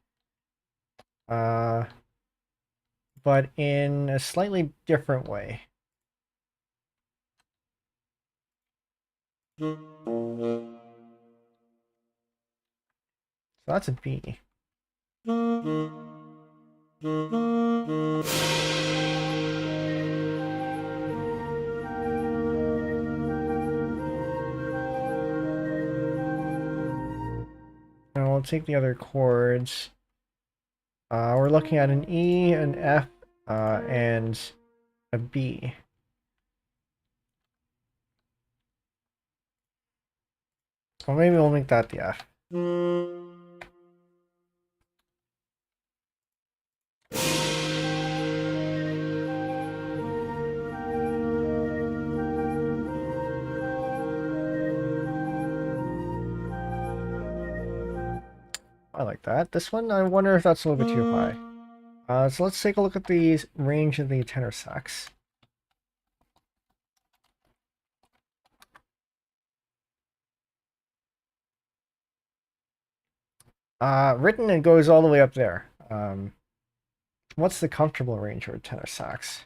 But in a slightly different way. So that's a B. And we'll take the other chords. We're looking at an E, an F, and a B. Well, maybe we'll make that the F. I like that. This one, I wonder if that's a little bit too high. So let's take a look at the range of the tenor sax. Written, it goes all the way up there. What's the comfortable range for a tenor sax?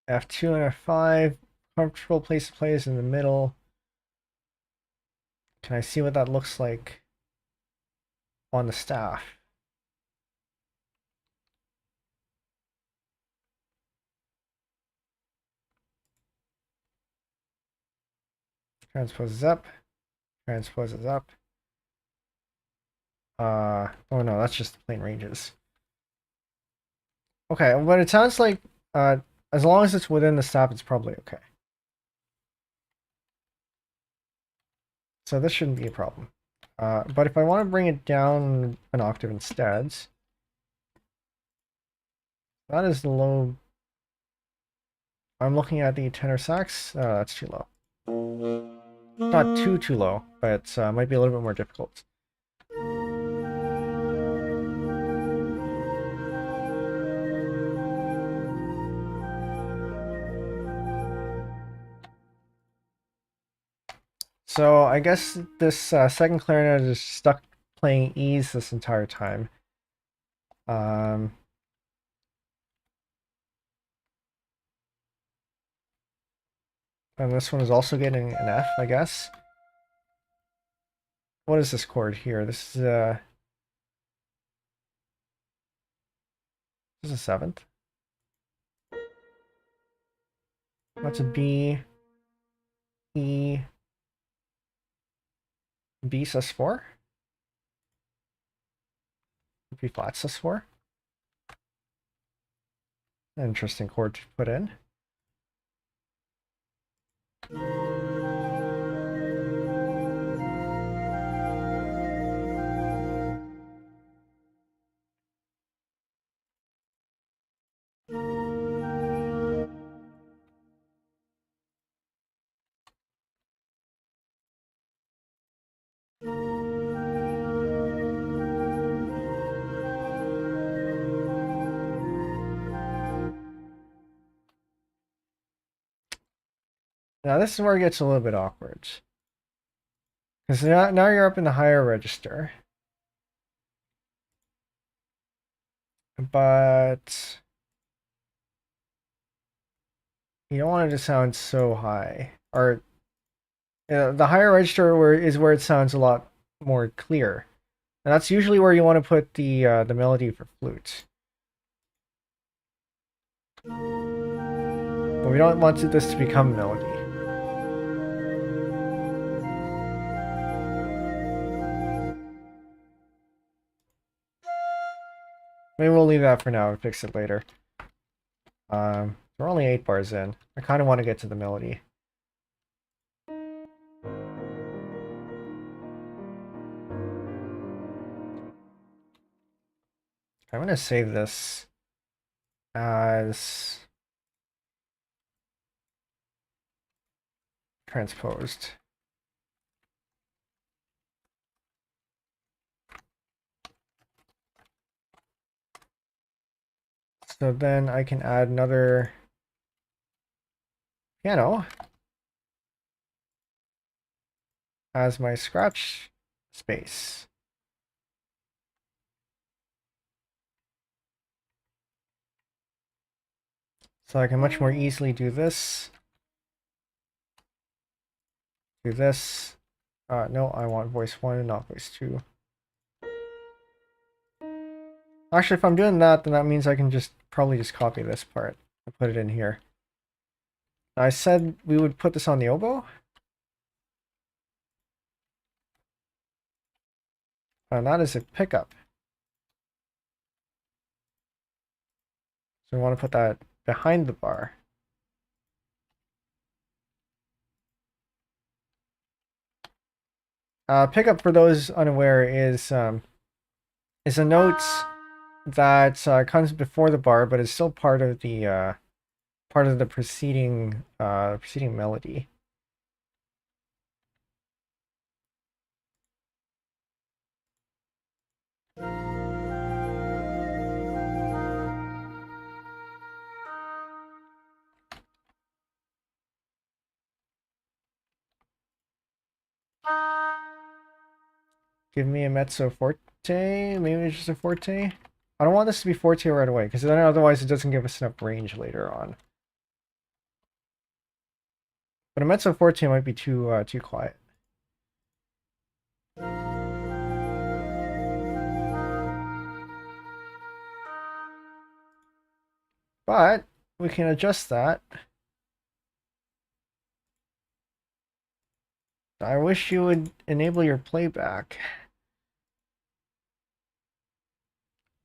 F2 and F5. Comfortable place to play is in the middle. Can I see what that looks like on the staff? Transpose is up. Transpose is up. Oh no, that's just the plain ranges. Okay, but it sounds like as long as it's within the staff, it's probably okay. So this shouldn't be a problem. But if I want to bring it down an octave instead, that is the low. I'm looking at the tenor sax. That's too low. Not too low, but might be a little bit more difficult. So I guess this second clarinet is stuck playing E's this entire time. And this one is also getting an F, I guess. What is this chord here? This is a seventh. That's a B, E, B sus4. B flat sus4. Interesting chord to put in. Now this is where it gets a little bit awkward. Because now you're up in the higher register. But you don't want it to sound so high. Or the higher register is where it sounds a lot more clear. And that's usually where you want to put the melody for flute. But we don't want this to become melody. Maybe we'll leave that for now and fix it later. We're only 8 bars in. I kind of want to get to the melody. I'm going to save this as transposed. So then I can add another piano as my scratch space. So I can much more easily do this. Do this. No, I want voice 1 and not voice 2. Actually, if I'm doing that, then that means I can probably just copy this part and put it in here. Now, I said we would put this on the oboe. And that is a pickup. So we want to put that behind the bar. Pickup, for those unaware, is a note that comes before the bar, but is still part of the preceding melody. Give me a mezzo forte, maybe it's just a forte. I don't want this to be forte right away, because then otherwise it doesn't give us enough range later on. But a mezzo forte might be too quiet. But we can adjust that. I wish you would enable your playback.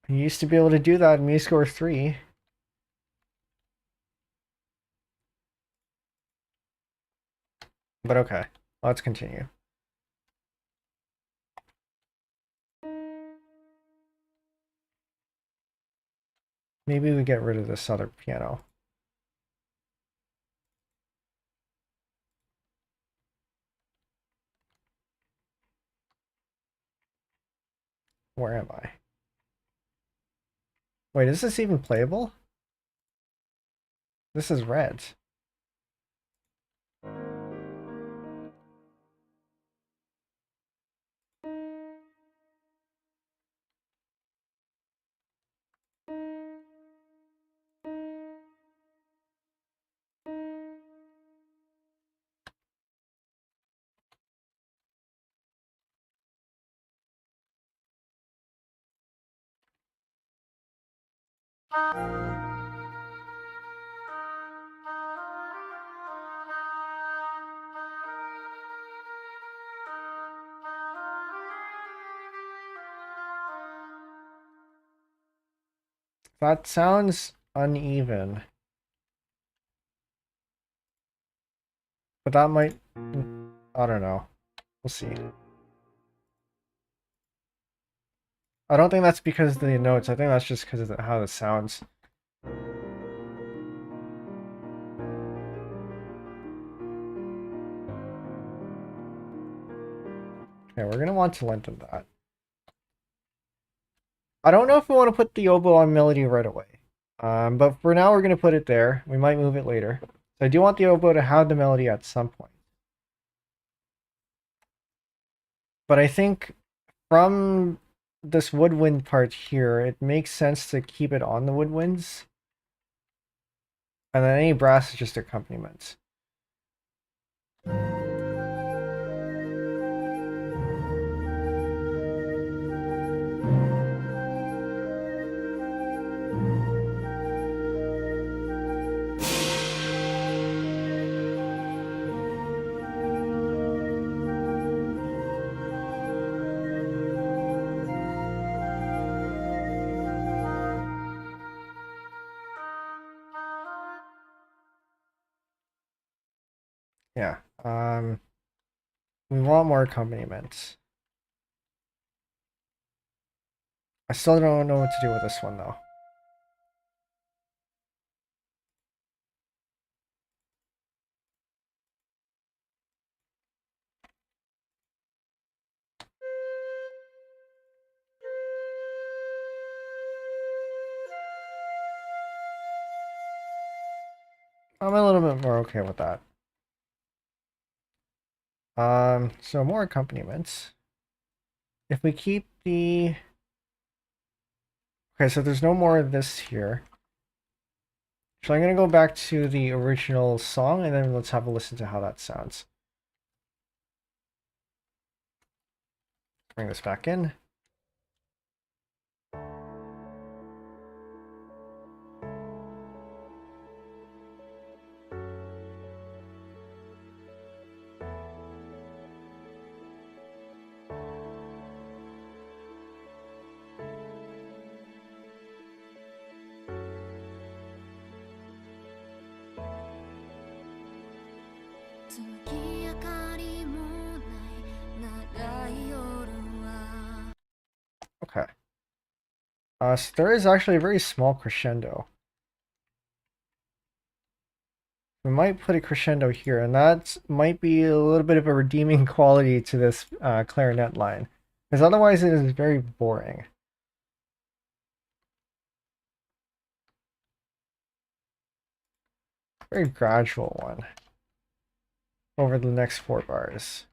You used to be able to do that in MuseScore 3. But okay, let's continue. Maybe we get rid of this other piano. Where am I? Wait, is this even playable? This is red. That sounds uneven. But that might... I don't know. We'll see. I don't think that's because of the notes. I think that's just because of how it sounds. Okay, we're gonna want to lengthen that. I don't know if we want to put the oboe on melody right away. But for now, we're gonna put it there. We might move it later. So I do want the oboe to have the melody at some point. But I think from this woodwind part here, it makes sense to keep it on the woodwinds. And then any brass is just accompaniments. Yeah. We want more accompaniments. I still don't know what to do with this one though. I'm a little bit more okay with that. So more accompaniments. If we keep the... Okay, so there's no more of this here. So I'm gonna go back to the original song and then let's have a listen to how that sounds. Bring this back in. Okay. So there is actually a very small crescendo. We might put a crescendo here, and that might be a little bit of a redeeming quality to this clarinet line. Because otherwise it is very boring. Very gradual one. Over the next 4 bars.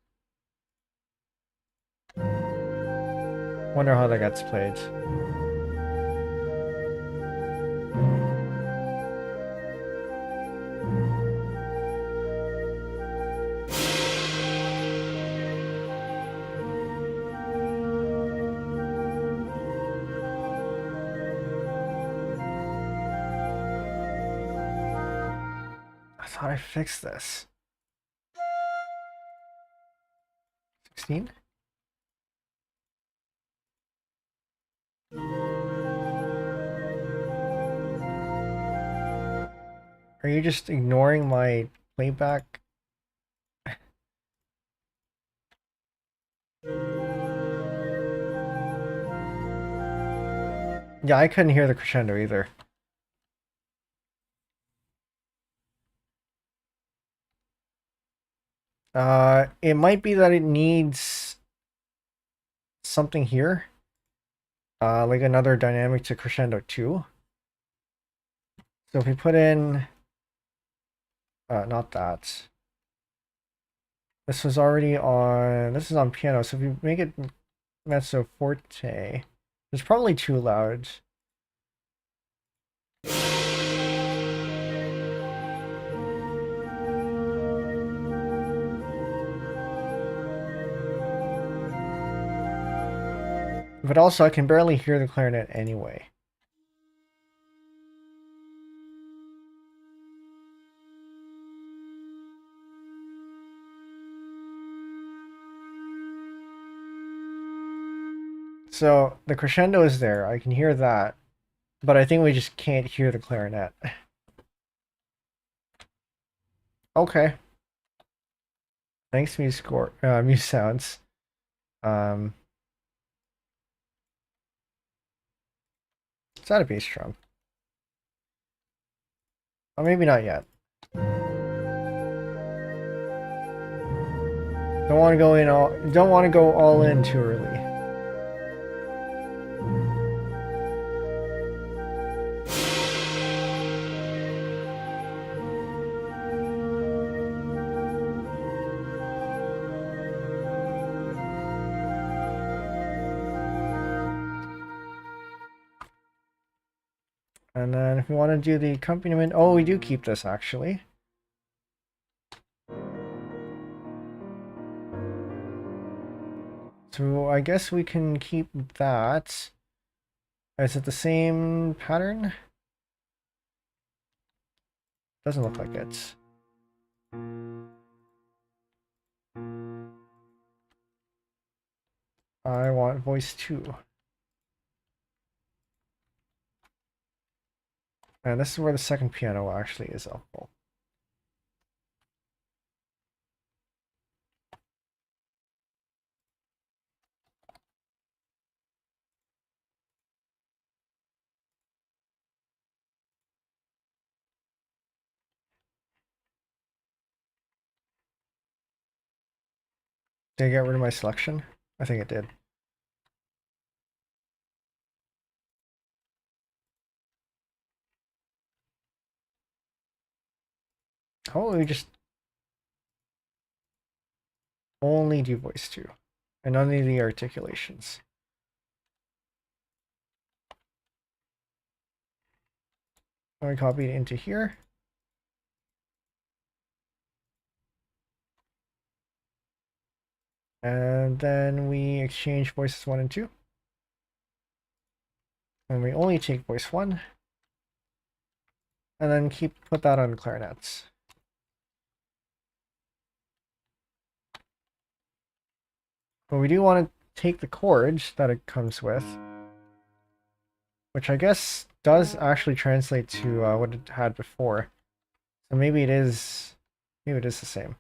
Wonder how that gets played. I thought I fixed this. 16? Are you just ignoring my playback? Yeah, I couldn't hear the crescendo either. It might be that it needs something here. Like another dynamic to crescendo 2. So if we put in... not that. This was already on... This is on piano, so if we make it mezzo forte, it's probably too loud. But also, I can barely hear the clarinet anyway. So the crescendo is there. I can hear that. But I think we just can't hear the clarinet. Okay. Thanks, Muse Sounds. Um, is that a bass drum? Oh, maybe not yet. Don't want to go all in too early. And then if we want to do the accompaniment, oh, we do keep this actually. So I guess we can keep that. Is it the same pattern? Doesn't look like it. I want voice 2. And this is where the second piano actually is helpful. Did I get rid of my selection? I think it did. How about we just only do voice 2 and none of the articulations? I copy it into here. And then we exchange voices 1 and 2. And we only take voice 1. And then put that on clarinets. But we do want to take the chords that it comes with, which I guess does actually translate to what it had before. So maybe it is the same.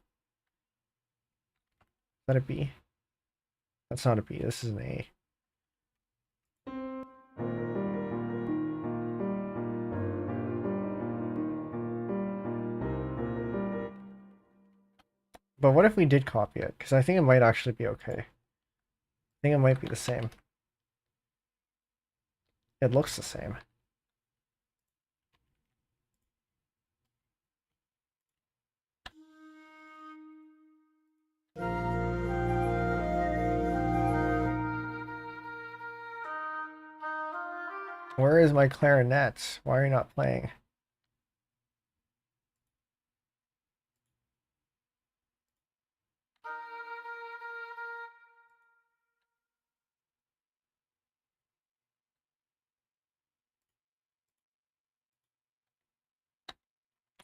Is that a B? That's not a B, this is an A. But what if we did copy it? Because I think it might actually be okay. I think it might be the same. It looks the same. Where is my clarinet? Why are you not playing?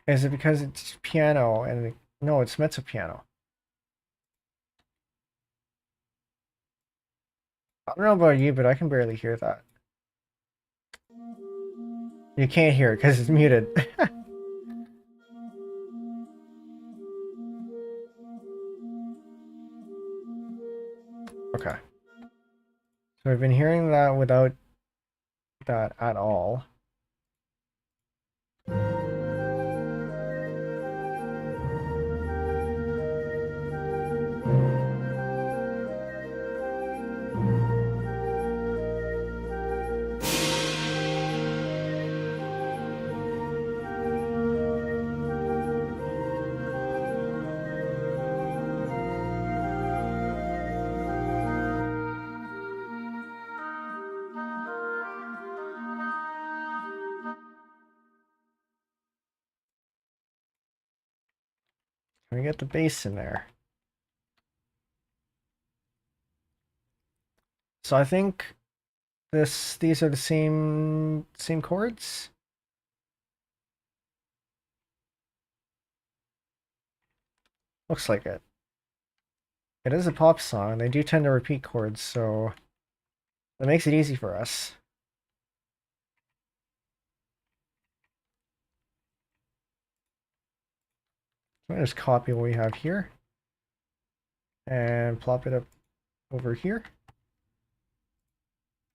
Is it because it's piano and no, it's mezzo piano. I don't know about you, but I can barely hear that. You can't hear it because it's muted. Okay. So I've been hearing that without that at all. Can we get the bass in there? So I think these are the same chords. Looks like it. It is a pop song. They do tend to repeat chords, so that makes it easy for us. I'm gonna just copy what we have here and plop it up over here.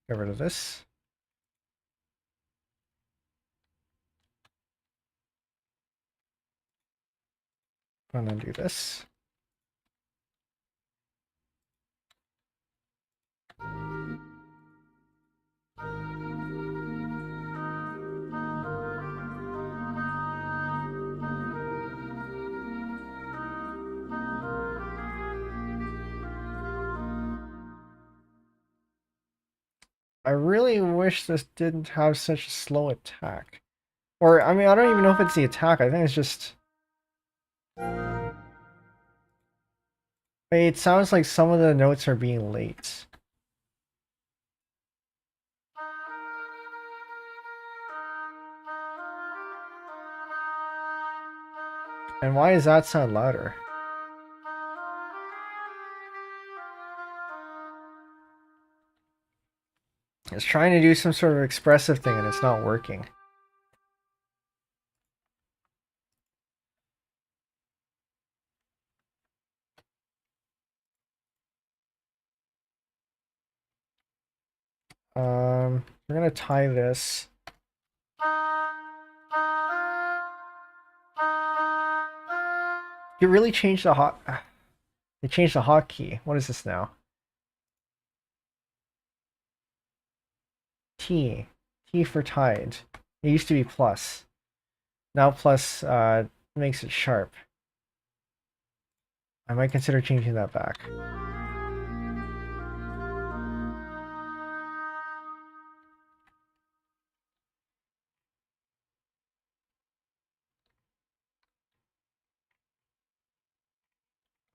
Get rid of this. And then do this. I really wish this didn't have such a slow attack. Or, I mean, I don't even know if it's the attack. I think it's just... It sounds like some of the notes are being late. And why does that sound louder? It's trying to do some sort of expressive thing and it's not working. We're gonna tie this. You really changed the hot. They changed the hotkey. What is this now? T. T for tied. It used to be plus. Now plus makes it sharp. I might consider changing that back.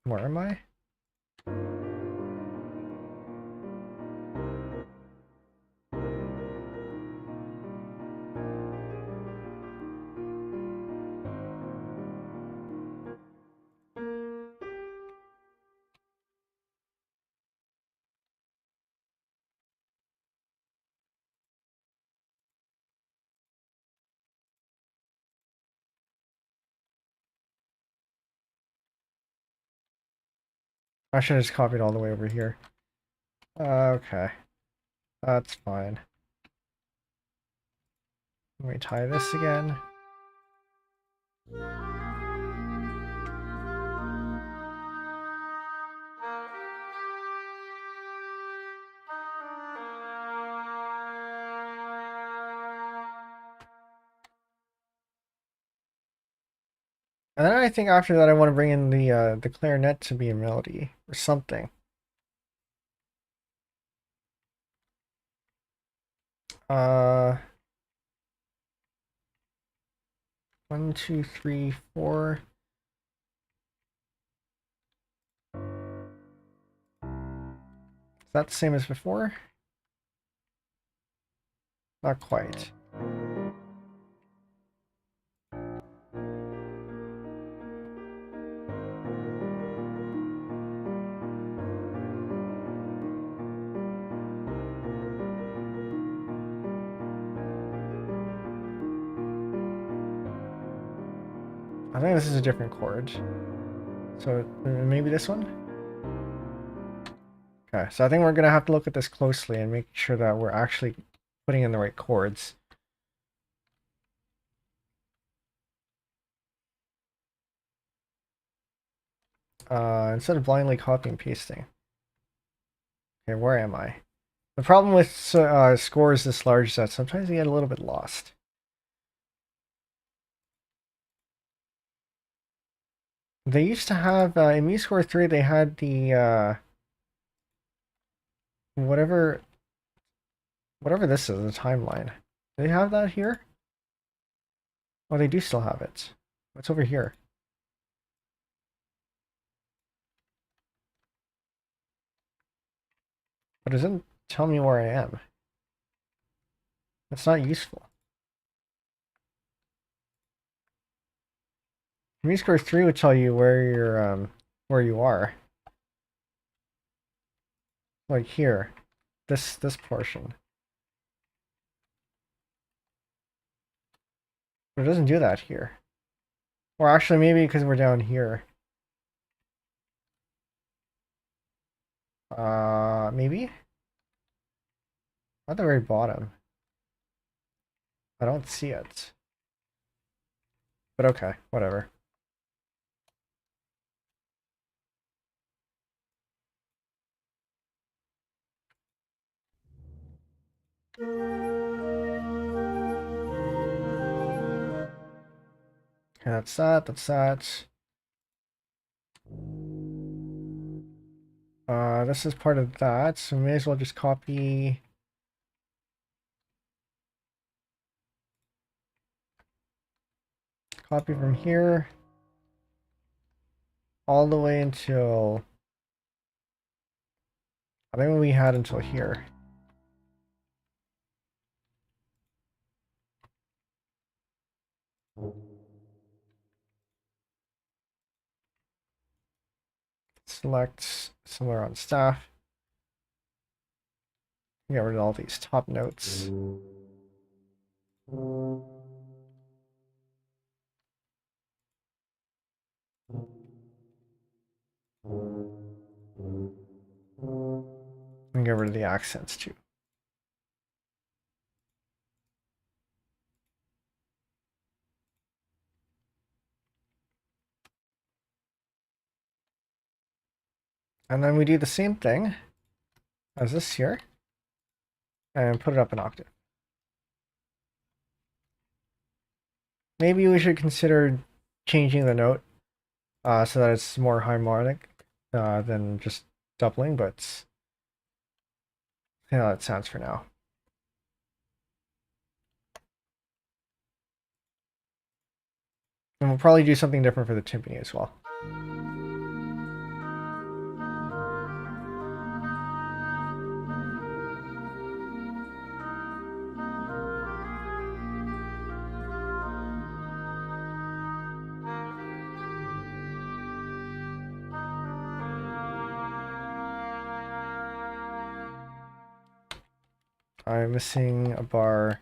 Where am I? I should have just copied all the way over here. Okay. That's fine. Let me tie this again. And then I think after that I want to bring in the clarinet to be a melody or something. Uh, 1, 2, 3, 4. Is that the same as before? Not quite. I think this is a different chord. So maybe this one? Okay, so I think we're gonna have to look at this closely and make sure that we're actually putting in the right chords. Instead of blindly copying and pasting. Okay, where am I? The problem with scores this large is that sometimes they get a little bit lost. They used to have, in MuseScore 3, they had the, whatever this is, the timeline. Do they have that here? Oh, they do still have it. What's over here? But it doesn't tell me where I am. That's not useful. MuseScore 3 would tell you where you are. Like here. This portion. But it doesn't do that here. Or actually, maybe because we're down here. Maybe? At the very bottom. I don't see it. But okay, whatever. Okay, that's that, that's that. This is part of that, so we may as well just copy from here all the way until I think we had until here. Select similar on staff. Get rid of all these top notes. And get rid of the accents too. And then we do the same thing as this here and put it up an octave. Maybe we should consider changing the note so that it's more harmonic than just doubling, but yeah, that sounds for now. And we'll probably do something different for the timpani as well. I'm missing a bar.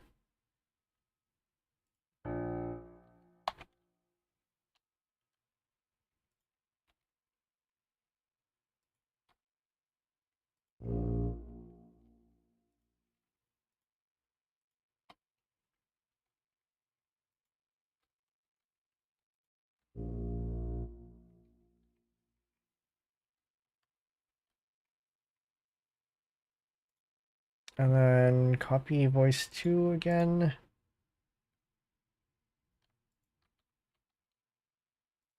And then copy voice 2 again.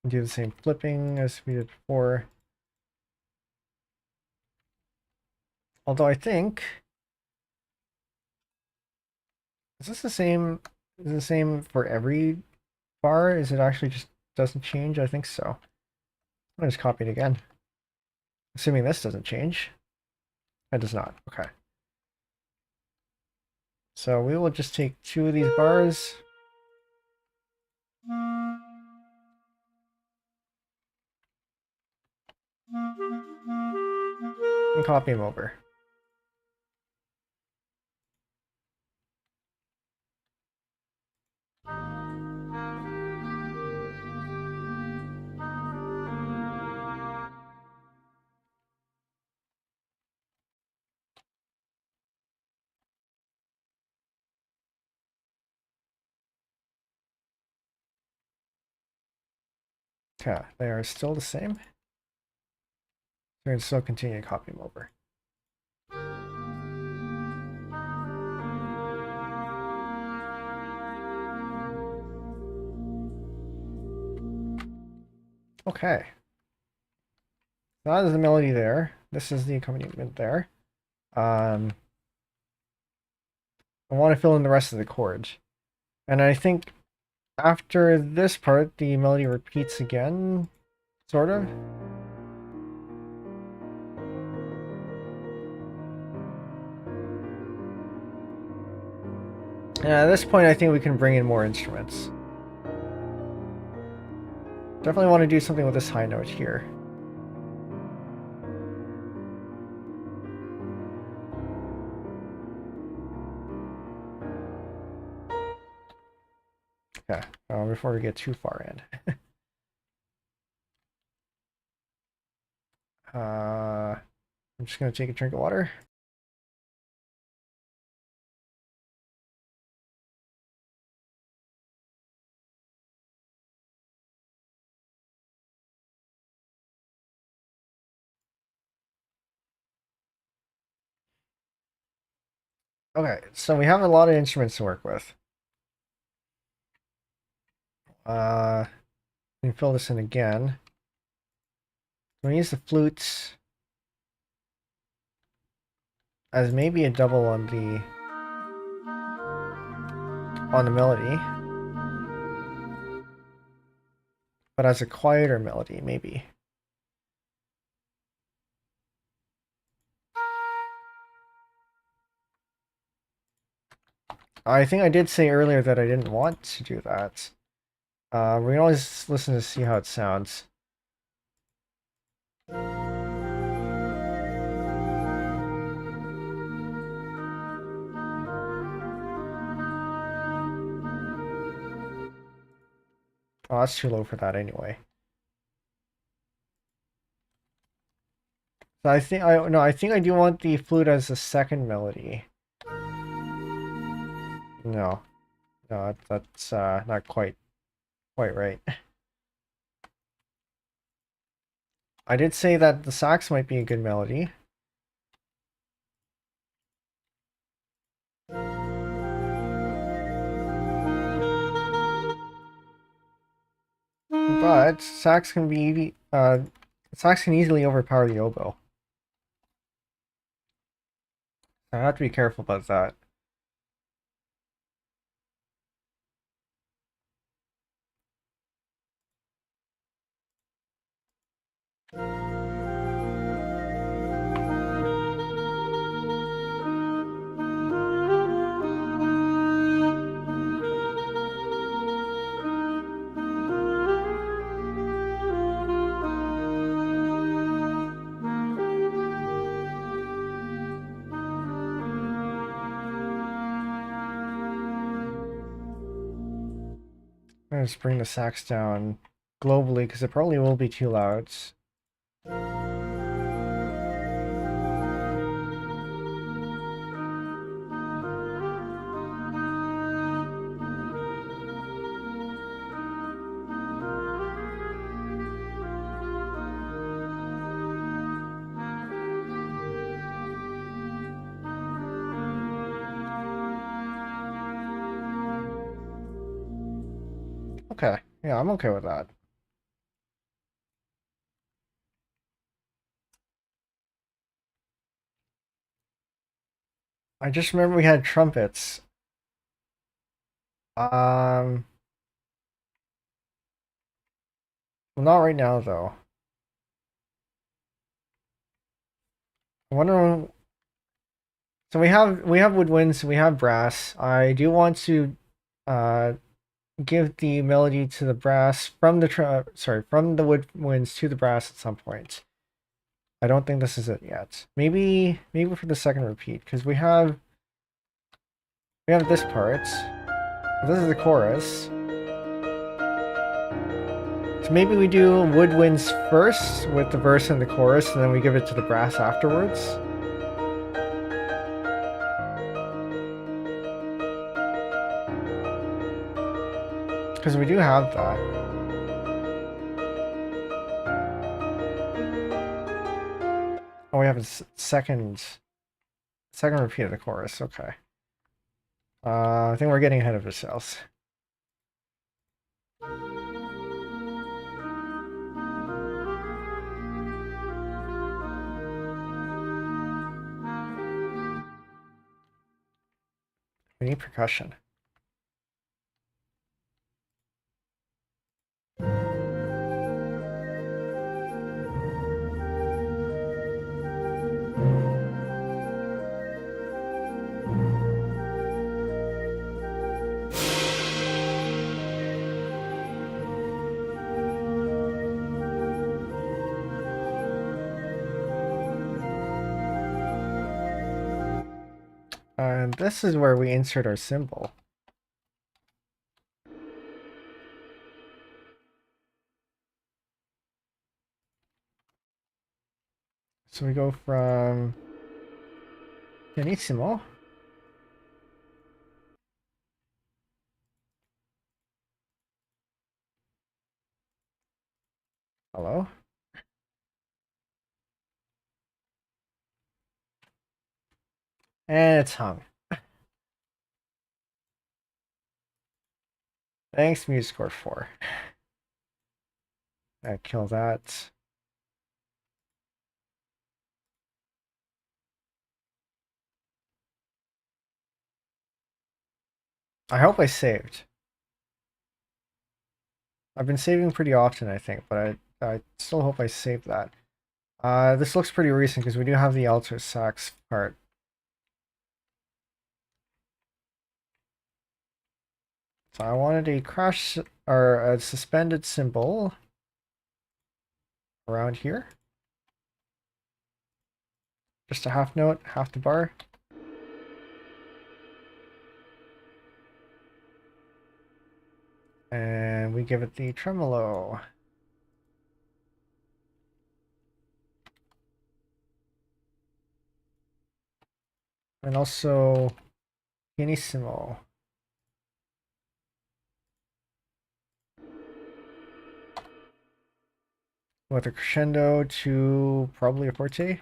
Do the same flipping as we did before. Although I think, is this the same? Is the same for every bar? Is it actually just doesn't change? I think so. I'll just copy it again. Assuming this doesn't change. It does not. Okay. So we will just take 2 of these bars. And copy them over. Okay, they are still the same. We can still continue to copy them over. Okay. That is the melody there. This is the accompaniment there. I want to fill in the rest of the chords. And I think after this part, the melody repeats again, sort of. And at this point, I think we can bring in more instruments. Definitely want to do something with this high note here. Okay, before we get too far in. I'm just gonna take a drink of water. Okay, so we have a lot of instruments to work with. Let me fill this in again. I'm gonna use the flutes as maybe a double on the melody, but as a quieter melody, maybe. I think I did say earlier that I didn't want to do that. We can always listen to see how it sounds. Oh, that's too low for that anyway. So I think I do want the flute as the second melody. No, no, that's not quite right. I did say that the sax might be a good melody. But sax can easily overpower the oboe. I have to be careful about that. I'm gonna just bring the sax down globally because it probably will be too loud. Okay, yeah, I'm okay with that. I just remember we had trumpets. Well, not right now though. I wonder. So we have woodwinds, we have brass. I do want to uh give the melody to the brass from the from the woodwinds to the brass at some point. I don't think this is it yet. Maybe for the second repeat because we have this part. This is the chorus. So maybe we do woodwinds first with the verse and the chorus, and then we give it to the brass afterwards. Because we do have that. Oh, we have a second repeat of the chorus. Okay. I think we're getting ahead of ourselves. We need percussion. And this is where we insert our symbol. So we go from pianissimo. Hello. And it's hung. Thanks, music score 4. I kill that. I hope I saved. I've been saving pretty often, I think, but I still hope I saved that. This looks pretty recent because we do have the alto sax part. So I wanted a crash or a suspended cymbal around here. Just a half note, half the bar. And we give it the tremolo. And also pianissimo. With a crescendo to probably a forte.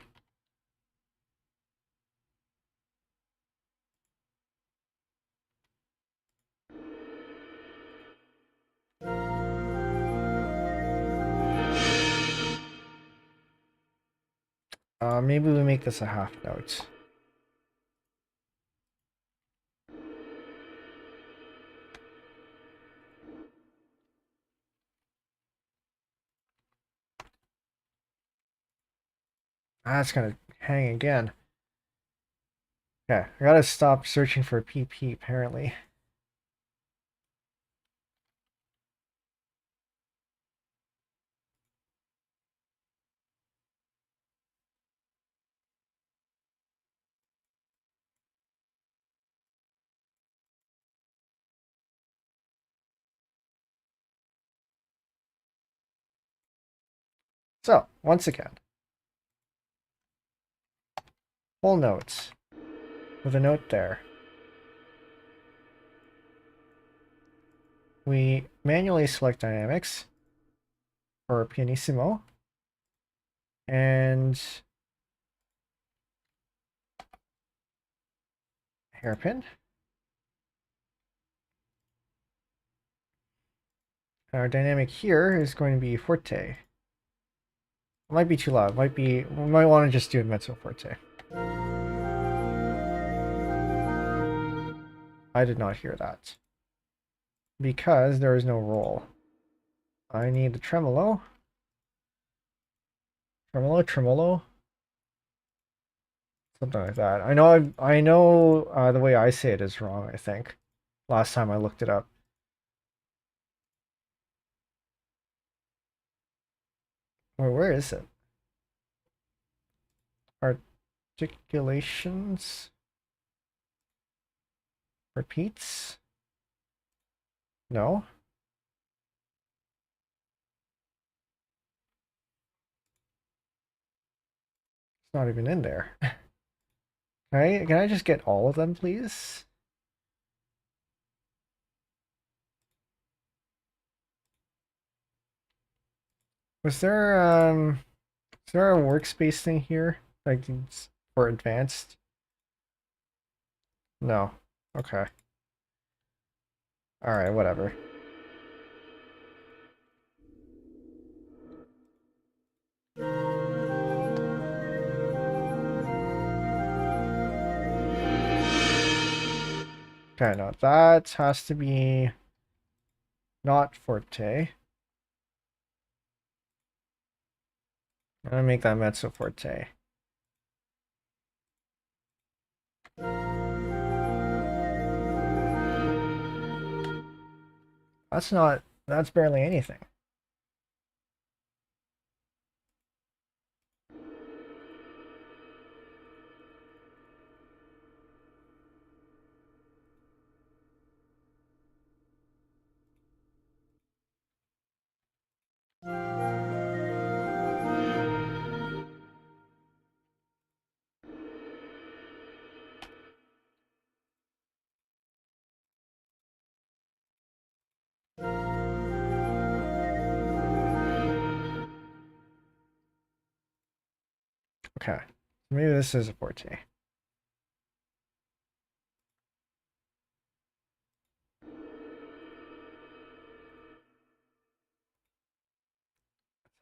Maybe we make this a half note. It's gonna hang again. Okay, I gotta stop searching for PP apparently. So, once again, whole notes with a note there. We manually select dynamics for pianissimo and hairpin. Our dynamic here is going to be forte. It might be too loud. We might want to just do a mezzo forte. I did not hear that because there is no roll. I need the tremolo. Tremolo. Something like that. I know the way I say it is wrong, I think. Last time I looked it up. Where is it? Articulations. Repeats? No? It's not even in there. Can I just get all of them, please? Was there is there a workspace thing here? Like for advanced? No. Okay. Alright, whatever. Okay, no, that has to be not forte. I'm gonna make that mezzo forte. That's barely anything. Okay. Maybe this is a forte.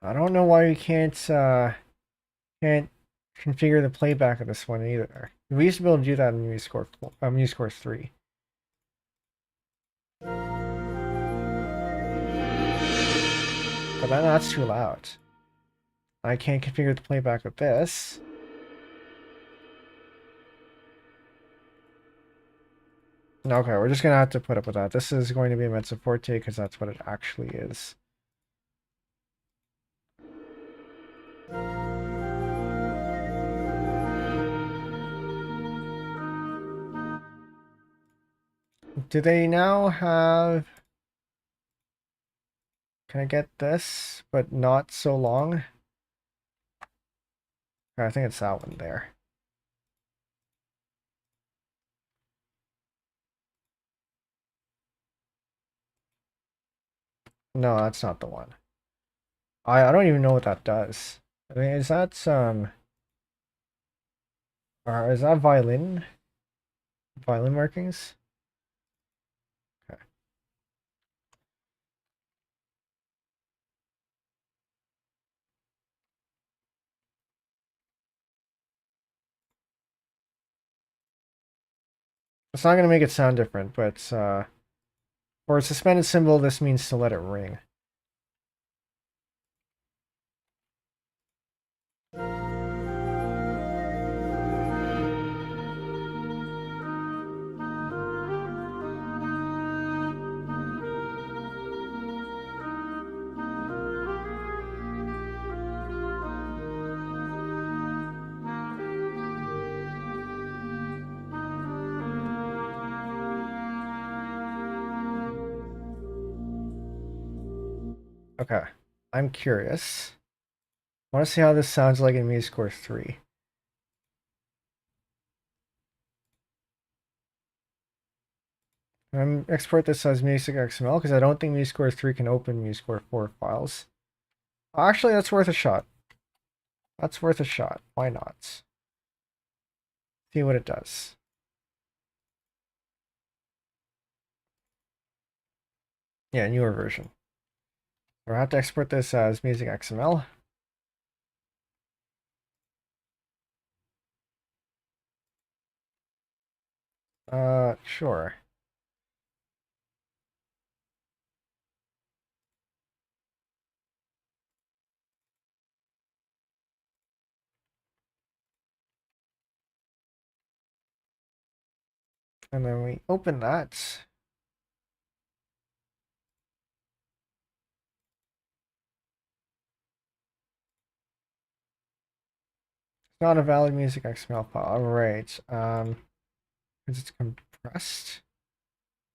I don't know why you can't configure the playback of this one either. We used to be able to do that in MuseScore 3. But then that's too loud. I can't configure the playback of this. Okay, we're just gonna have to put up with that. This is going to be a mezzo forte because that's what it actually is. Do they now have... Can I get this, but not so long? I think it's that one there. No, that's not the one. I don't even know what that does. I mean, is that or is that violin markings? Okay. It's not gonna make it sound different, but for a suspended symbol, this means to let it ring. Okay, I'm curious. I want to see how this sounds like in MuseScore 3. I'm export this as music XML because I don't think MuseScore 3 can open MuseScore 4 files. Actually, that's worth a shot. That's worth a shot. Why not? See what it does. Yeah, newer version. We'll have to export this as music XML. Sure. And then we open that. It's not a valid music XML file. All right. Is it compressed?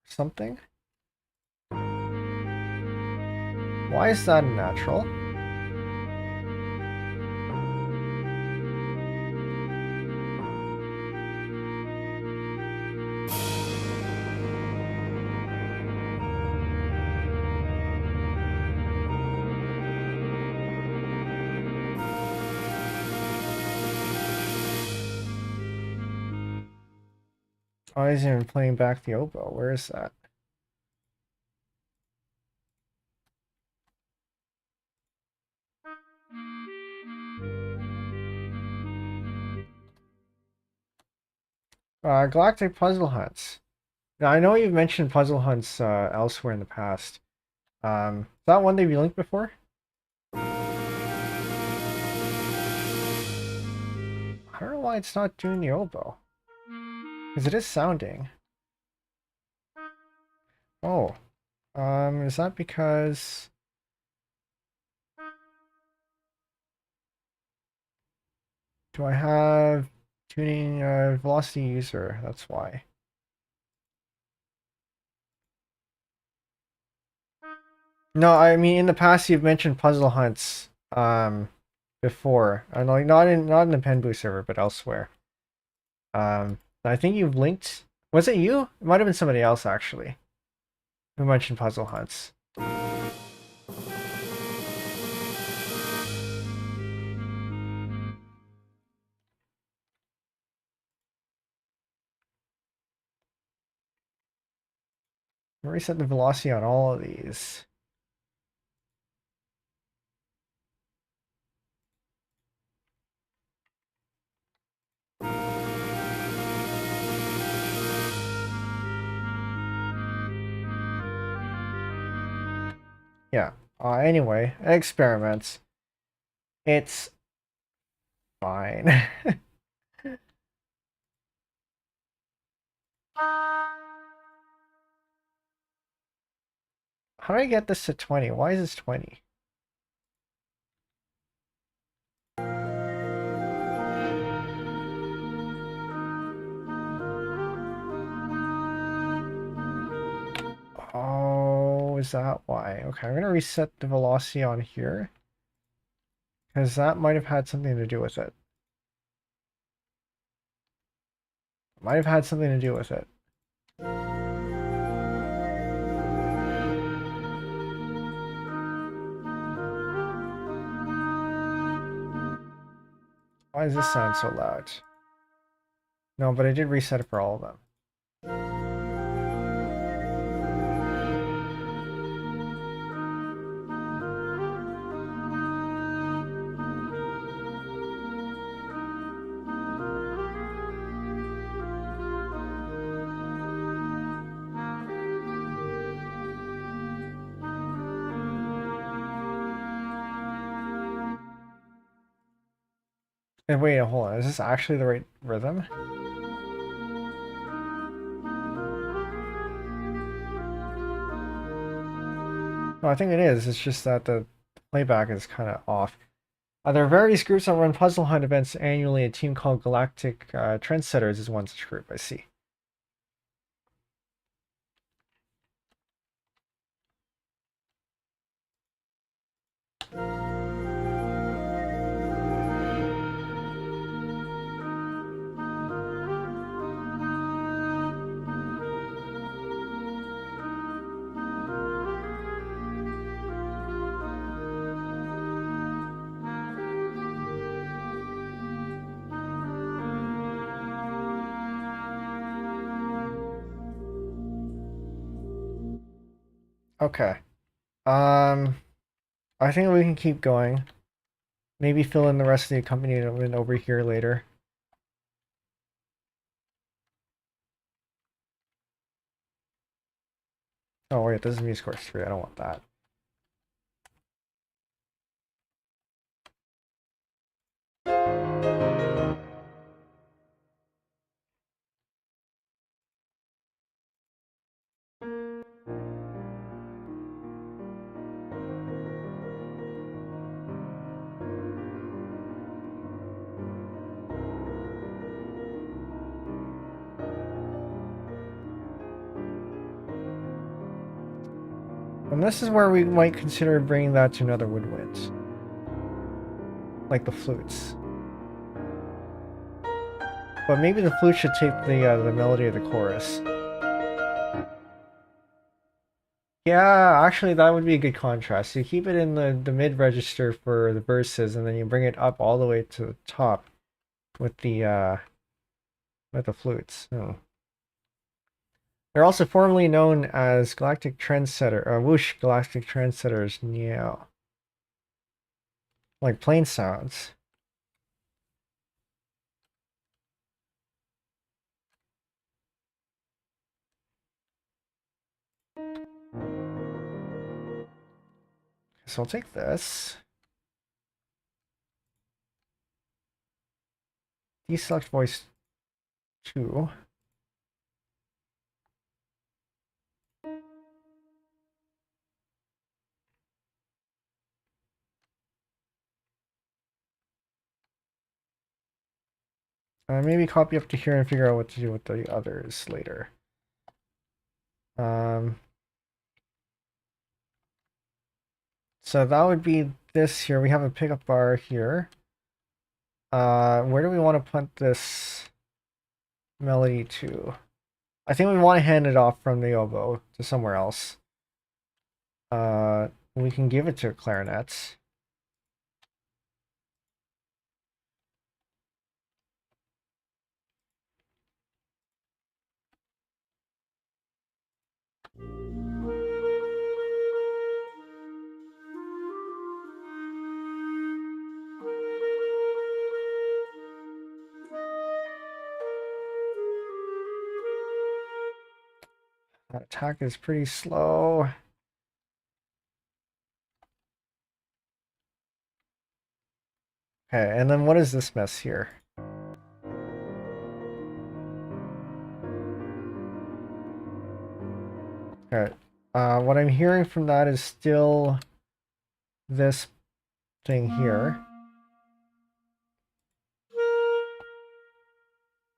Something? Why is that unnatural? Oh, he's even playing back the oboe. Where is that? Galactic Puzzle Hunts. Now, I know you've mentioned puzzle hunts elsewhere in the past. Is that one they've linked before? I don't know why it's not doing the oboe. Because it is sounding. Oh. Is that because... Do I have tuning velocity user? That's why. No, I mean in the past you've mentioned puzzle hunts before. And like not in the Penbu server, but elsewhere. I think you've linked, was it you? It might have been somebody else actually who mentioned puzzle hunts. Reset the velocity on all of these. Yeah. Anyway, experiments. It's fine. How do I get this to 20? Why is this 20? Oh, is that why? Okay, I'm gonna reset the velocity on here, because that might have had something to do with it. Might have had something to do with it. Why does this sound so loud? No, but I did reset it for all of them. And wait, hold on. Is this actually the right rhythm? No, I think it is. It's just that the playback is kind of off. There are various groups that run puzzle hunt events annually. A team called Galactic Trendsetters is one such group, I see. Okay. I think we can keep going. Maybe fill in the rest of the accompaniment over here later. Oh wait, this is music course 3. I don't want that. And this is where we might consider bringing that to another woodwind. Like the flutes. But maybe the flute should take the melody of the chorus. Yeah, actually that would be a good contrast. You keep it in the mid register for the verses, and then you bring it up all the way to the top with the flutes. Oh. They're also formerly known as Galactic Trendsetter, Whoosh Galactic Trendsetters. Yeah. Like plain sounds. So I'll take this. Deselect voice 2. Maybe copy up to here and figure out what to do with the others later. So that would be this here. We have a pickup bar here. Where do we want to put this melody to? I think we want to hand it off from the oboe to somewhere else. We can give it to clarinets. That attack is pretty slow. Okay, and then what is this mess here? Okay, what I'm hearing from that is still this thing here.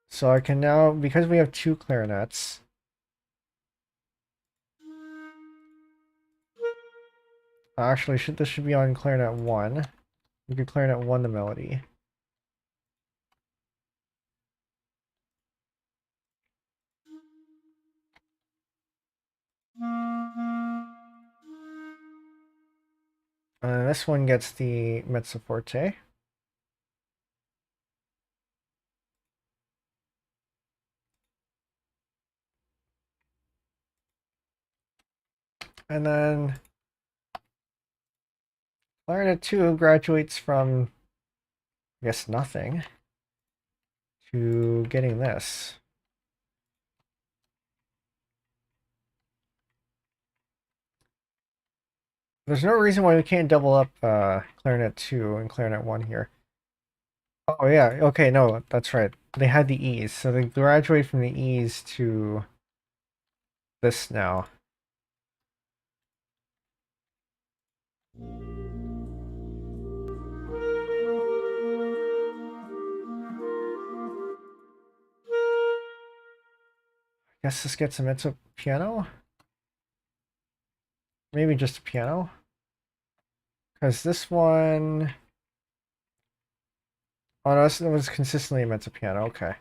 So I can now, because we have 2 clarinets, actually this should be on clarinet 1. We could clarinet 1 the melody. This one gets the mezzo forte. And then clarinet 2 graduates from, I guess, nothing to getting this. There's no reason why we can't double up clarinet 2 and clarinet 1 here. Oh yeah, okay, no, that's right. They had the E's, so they graduate from the E's to this now. I guess this gets a mezzo piano? Maybe just a piano? Because this one... Oh no, it was consistently a mezzo piano, okay.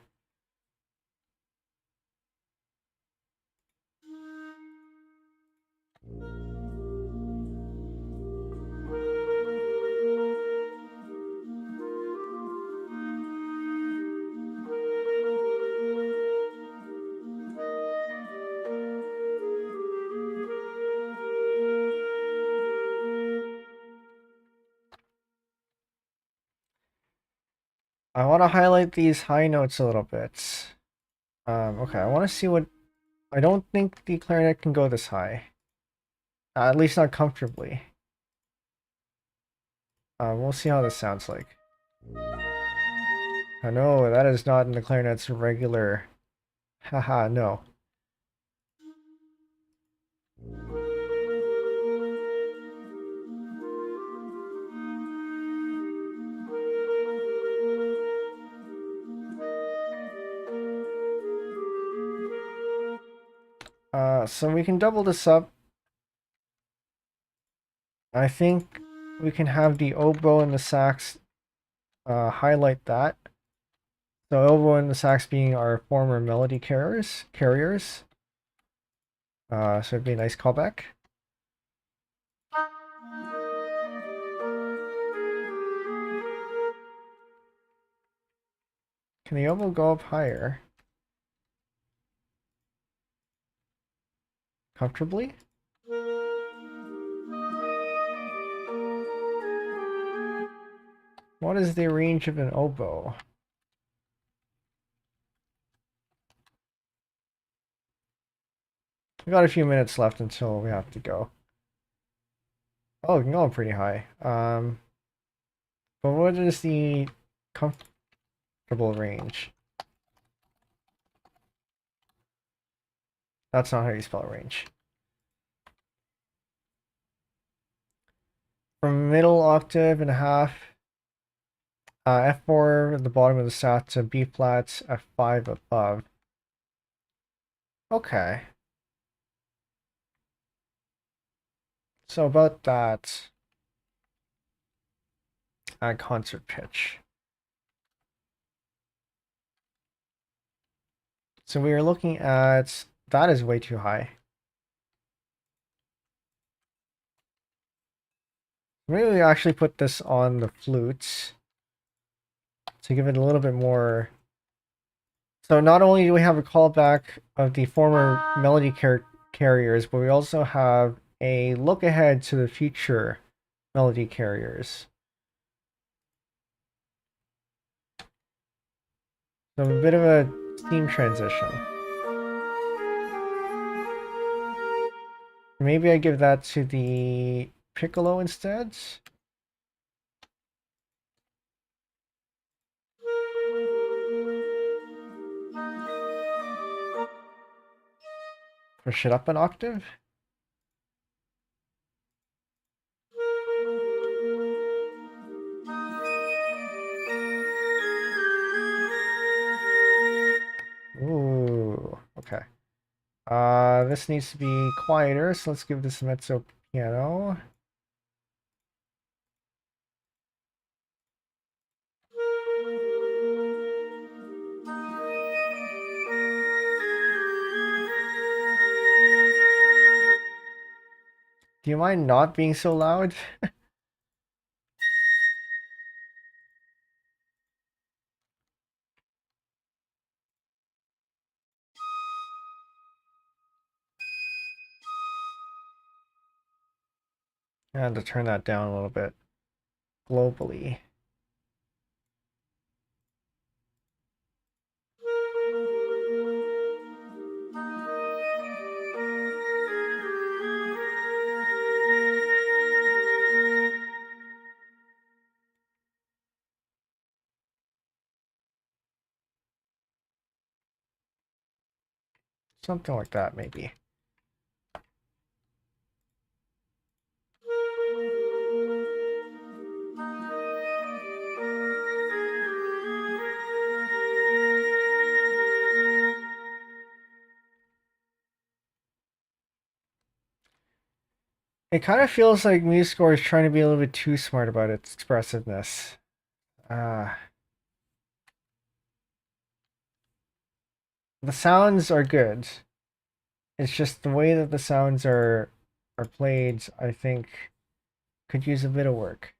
I want to highlight these high notes a little bit. Okay, I want to see what... I don't think the clarinet can go this high. At least not comfortably. We'll see how this sounds like. Oh no, that is not in the clarinet's regular... Haha, no. So we can double this up. I think we can have the oboe and the sax highlight that. So oboe and the sax being our former melody carriers. So it'd be a nice callback. Can the oboe go up higher? Comfortably? What is the range of an oboe? We got a few minutes left until we have to go. Oh, we can go pretty high. But what is the comfortable range? That's not how you spell range. From middle octave and a half, F4 at the bottom of the staff to B flat, F5 above. Okay. So about that at concert pitch. So we are looking at, that is way too high. Maybe we actually put this on the flutes to give it a little bit more. So not only do we have a callback of the former melody carriers, but we also have a look ahead to the future melody carriers. So a bit of a theme transition. Maybe I give that to the piccolo instead. Push it up an octave. Ooh, okay. This needs to be quieter, so let's give this a mezzo piano. Do you mind not being so loud? I had to turn that down a little bit globally. Something like that, maybe. It kind of feels like MuseScore is trying to be a little bit too smart about its expressiveness. The sounds are good. It's just the way that the sounds are played, I think, could use a bit of work.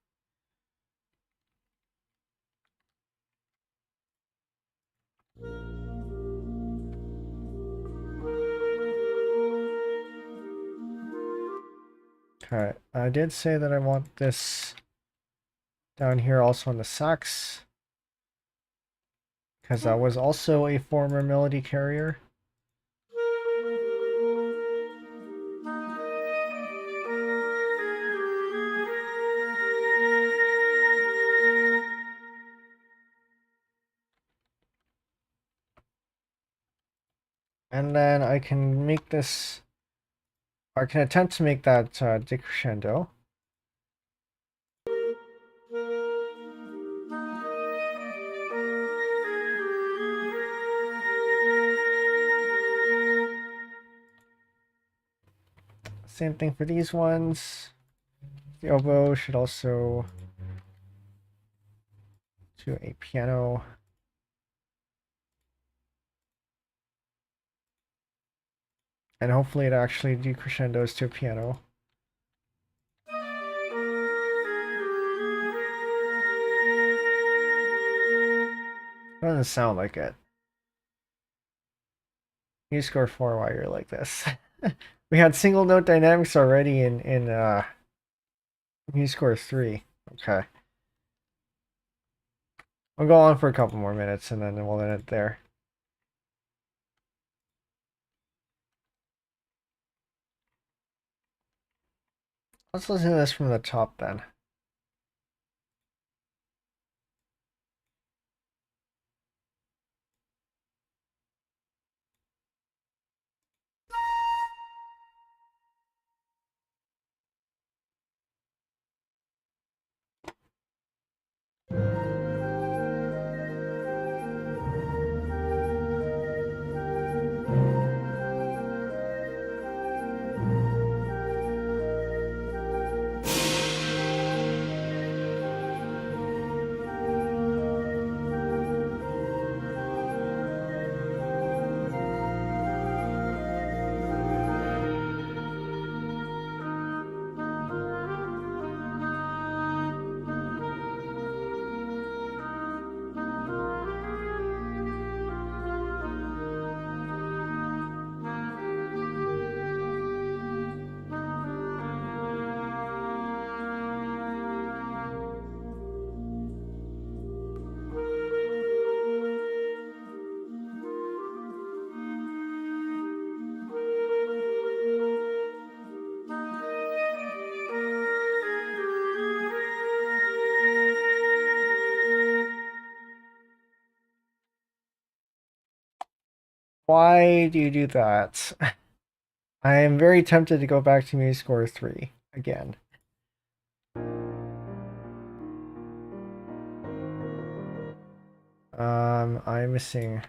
Okay, I did say that I want this down here also on the sax, because that was also a former melody carrier. And then I can make this, I can attempt to make that decrescendo. Same thing for these ones. The oboe should also do a piano. And hopefully it actually decrescendos to a piano. Doesn't sound like it. You score 4 while you're like this. We had single note dynamics already in MuseScore 3. Okay. We'll go on for a couple more minutes and then we'll end it there. Let's listen to this from the top then. Why do you do that? I am very tempted to go back to music score 3 again. I'm missing.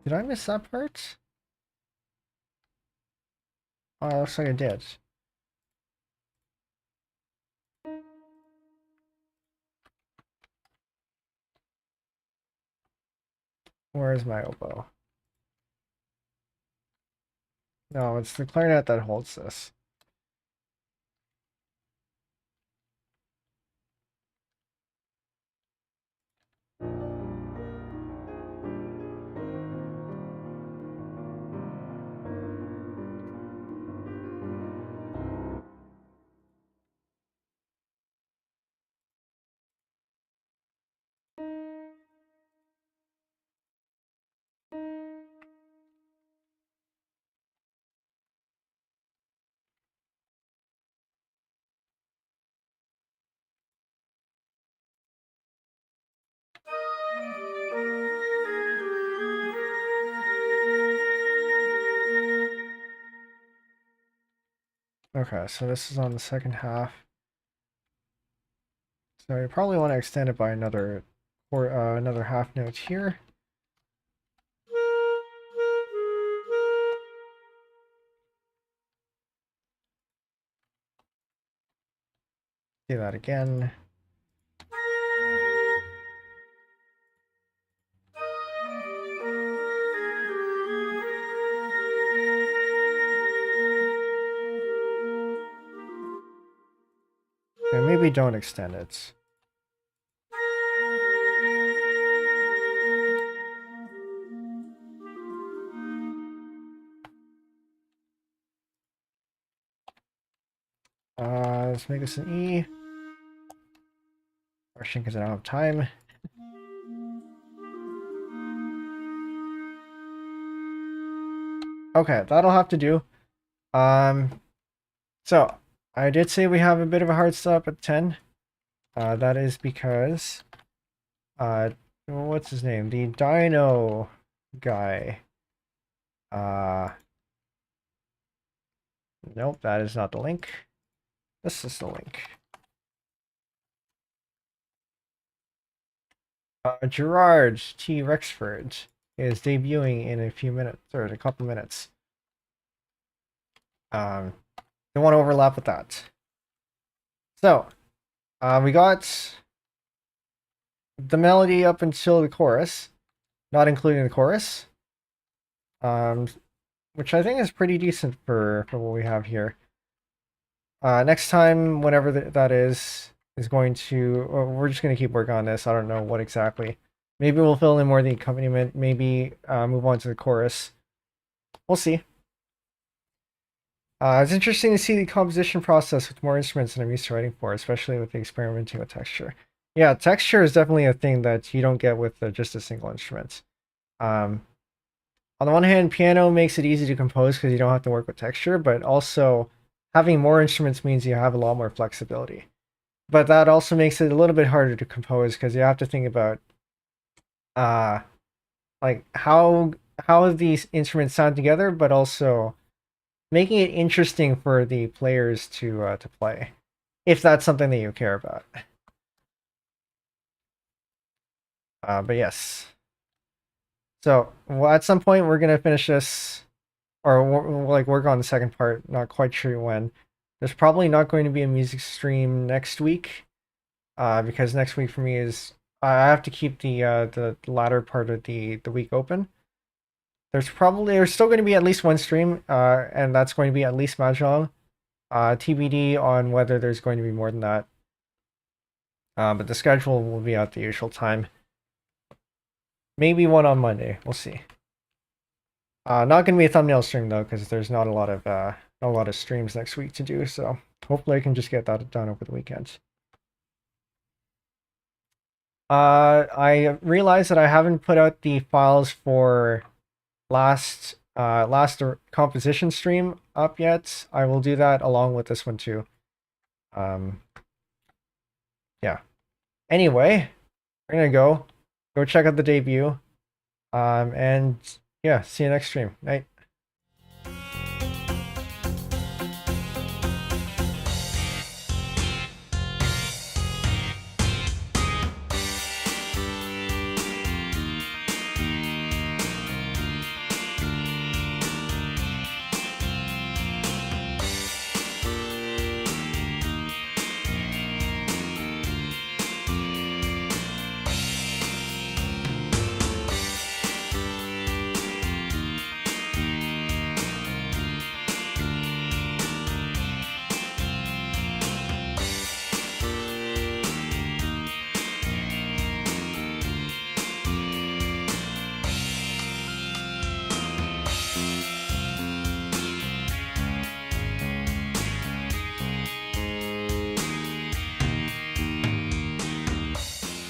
Did I miss that part? Oh, looks like I did. Where is my oboe? No, it's the clarinet that holds this. Okay, so this is on the second half. So you probably want to extend it by another another half note here. Do that again. Okay, maybe don't extend it. Let's make this an E. Rushing because I don't have time. Okay, that'll have to do. So I did say we have a bit of a hard stop at 10. That is because, what's his name? The Dino guy. Nope, that is not the link. This is the link. Gerard T. Rexford is debuting in a few minutes, or a couple minutes. Don't want to overlap with that. So, we got the melody up until the chorus, not including the chorus, which I think is pretty decent for what we have here. Next time, whenever that is going to, we're just going to keep working on this. I don't know what exactly. Maybe we'll fill in more of the accompaniment, maybe move on to the chorus. We'll see. It's interesting to see the composition process with more instruments than I'm used to writing for, especially with the experimenting with texture. Yeah, texture is definitely a thing that you don't get with just a single instrument. On the one hand, piano makes it easy to compose because you don't have to work with texture, but also having more instruments means you have a lot more flexibility. But that also makes it a little bit harder to compose because you have to think about like how these instruments sound together, but also making it interesting for the players to play, if that's something that you care about. But yes. So well, at some point we're gonna finish this, or like work on the second part. Not quite sure when. There's probably not going to be a music stream next week, because next week for me is I have to keep the latter part of the week open. There's still going to be at least one stream, and that's going to be at least Mahjong. TBD on whether there's going to be more than that. But the schedule will be at the usual time. Maybe one on Monday. We'll see. Not going to be a thumbnail stream though, because there's not a lot of streams next week to do. So hopefully I can just get that done over the weekend. I realized that I haven't put out the files for last composition stream up yet. I will do that along with this one too. Yeah. Anyway, we're gonna go Go check out the debut. And yeah, see you next stream. Night.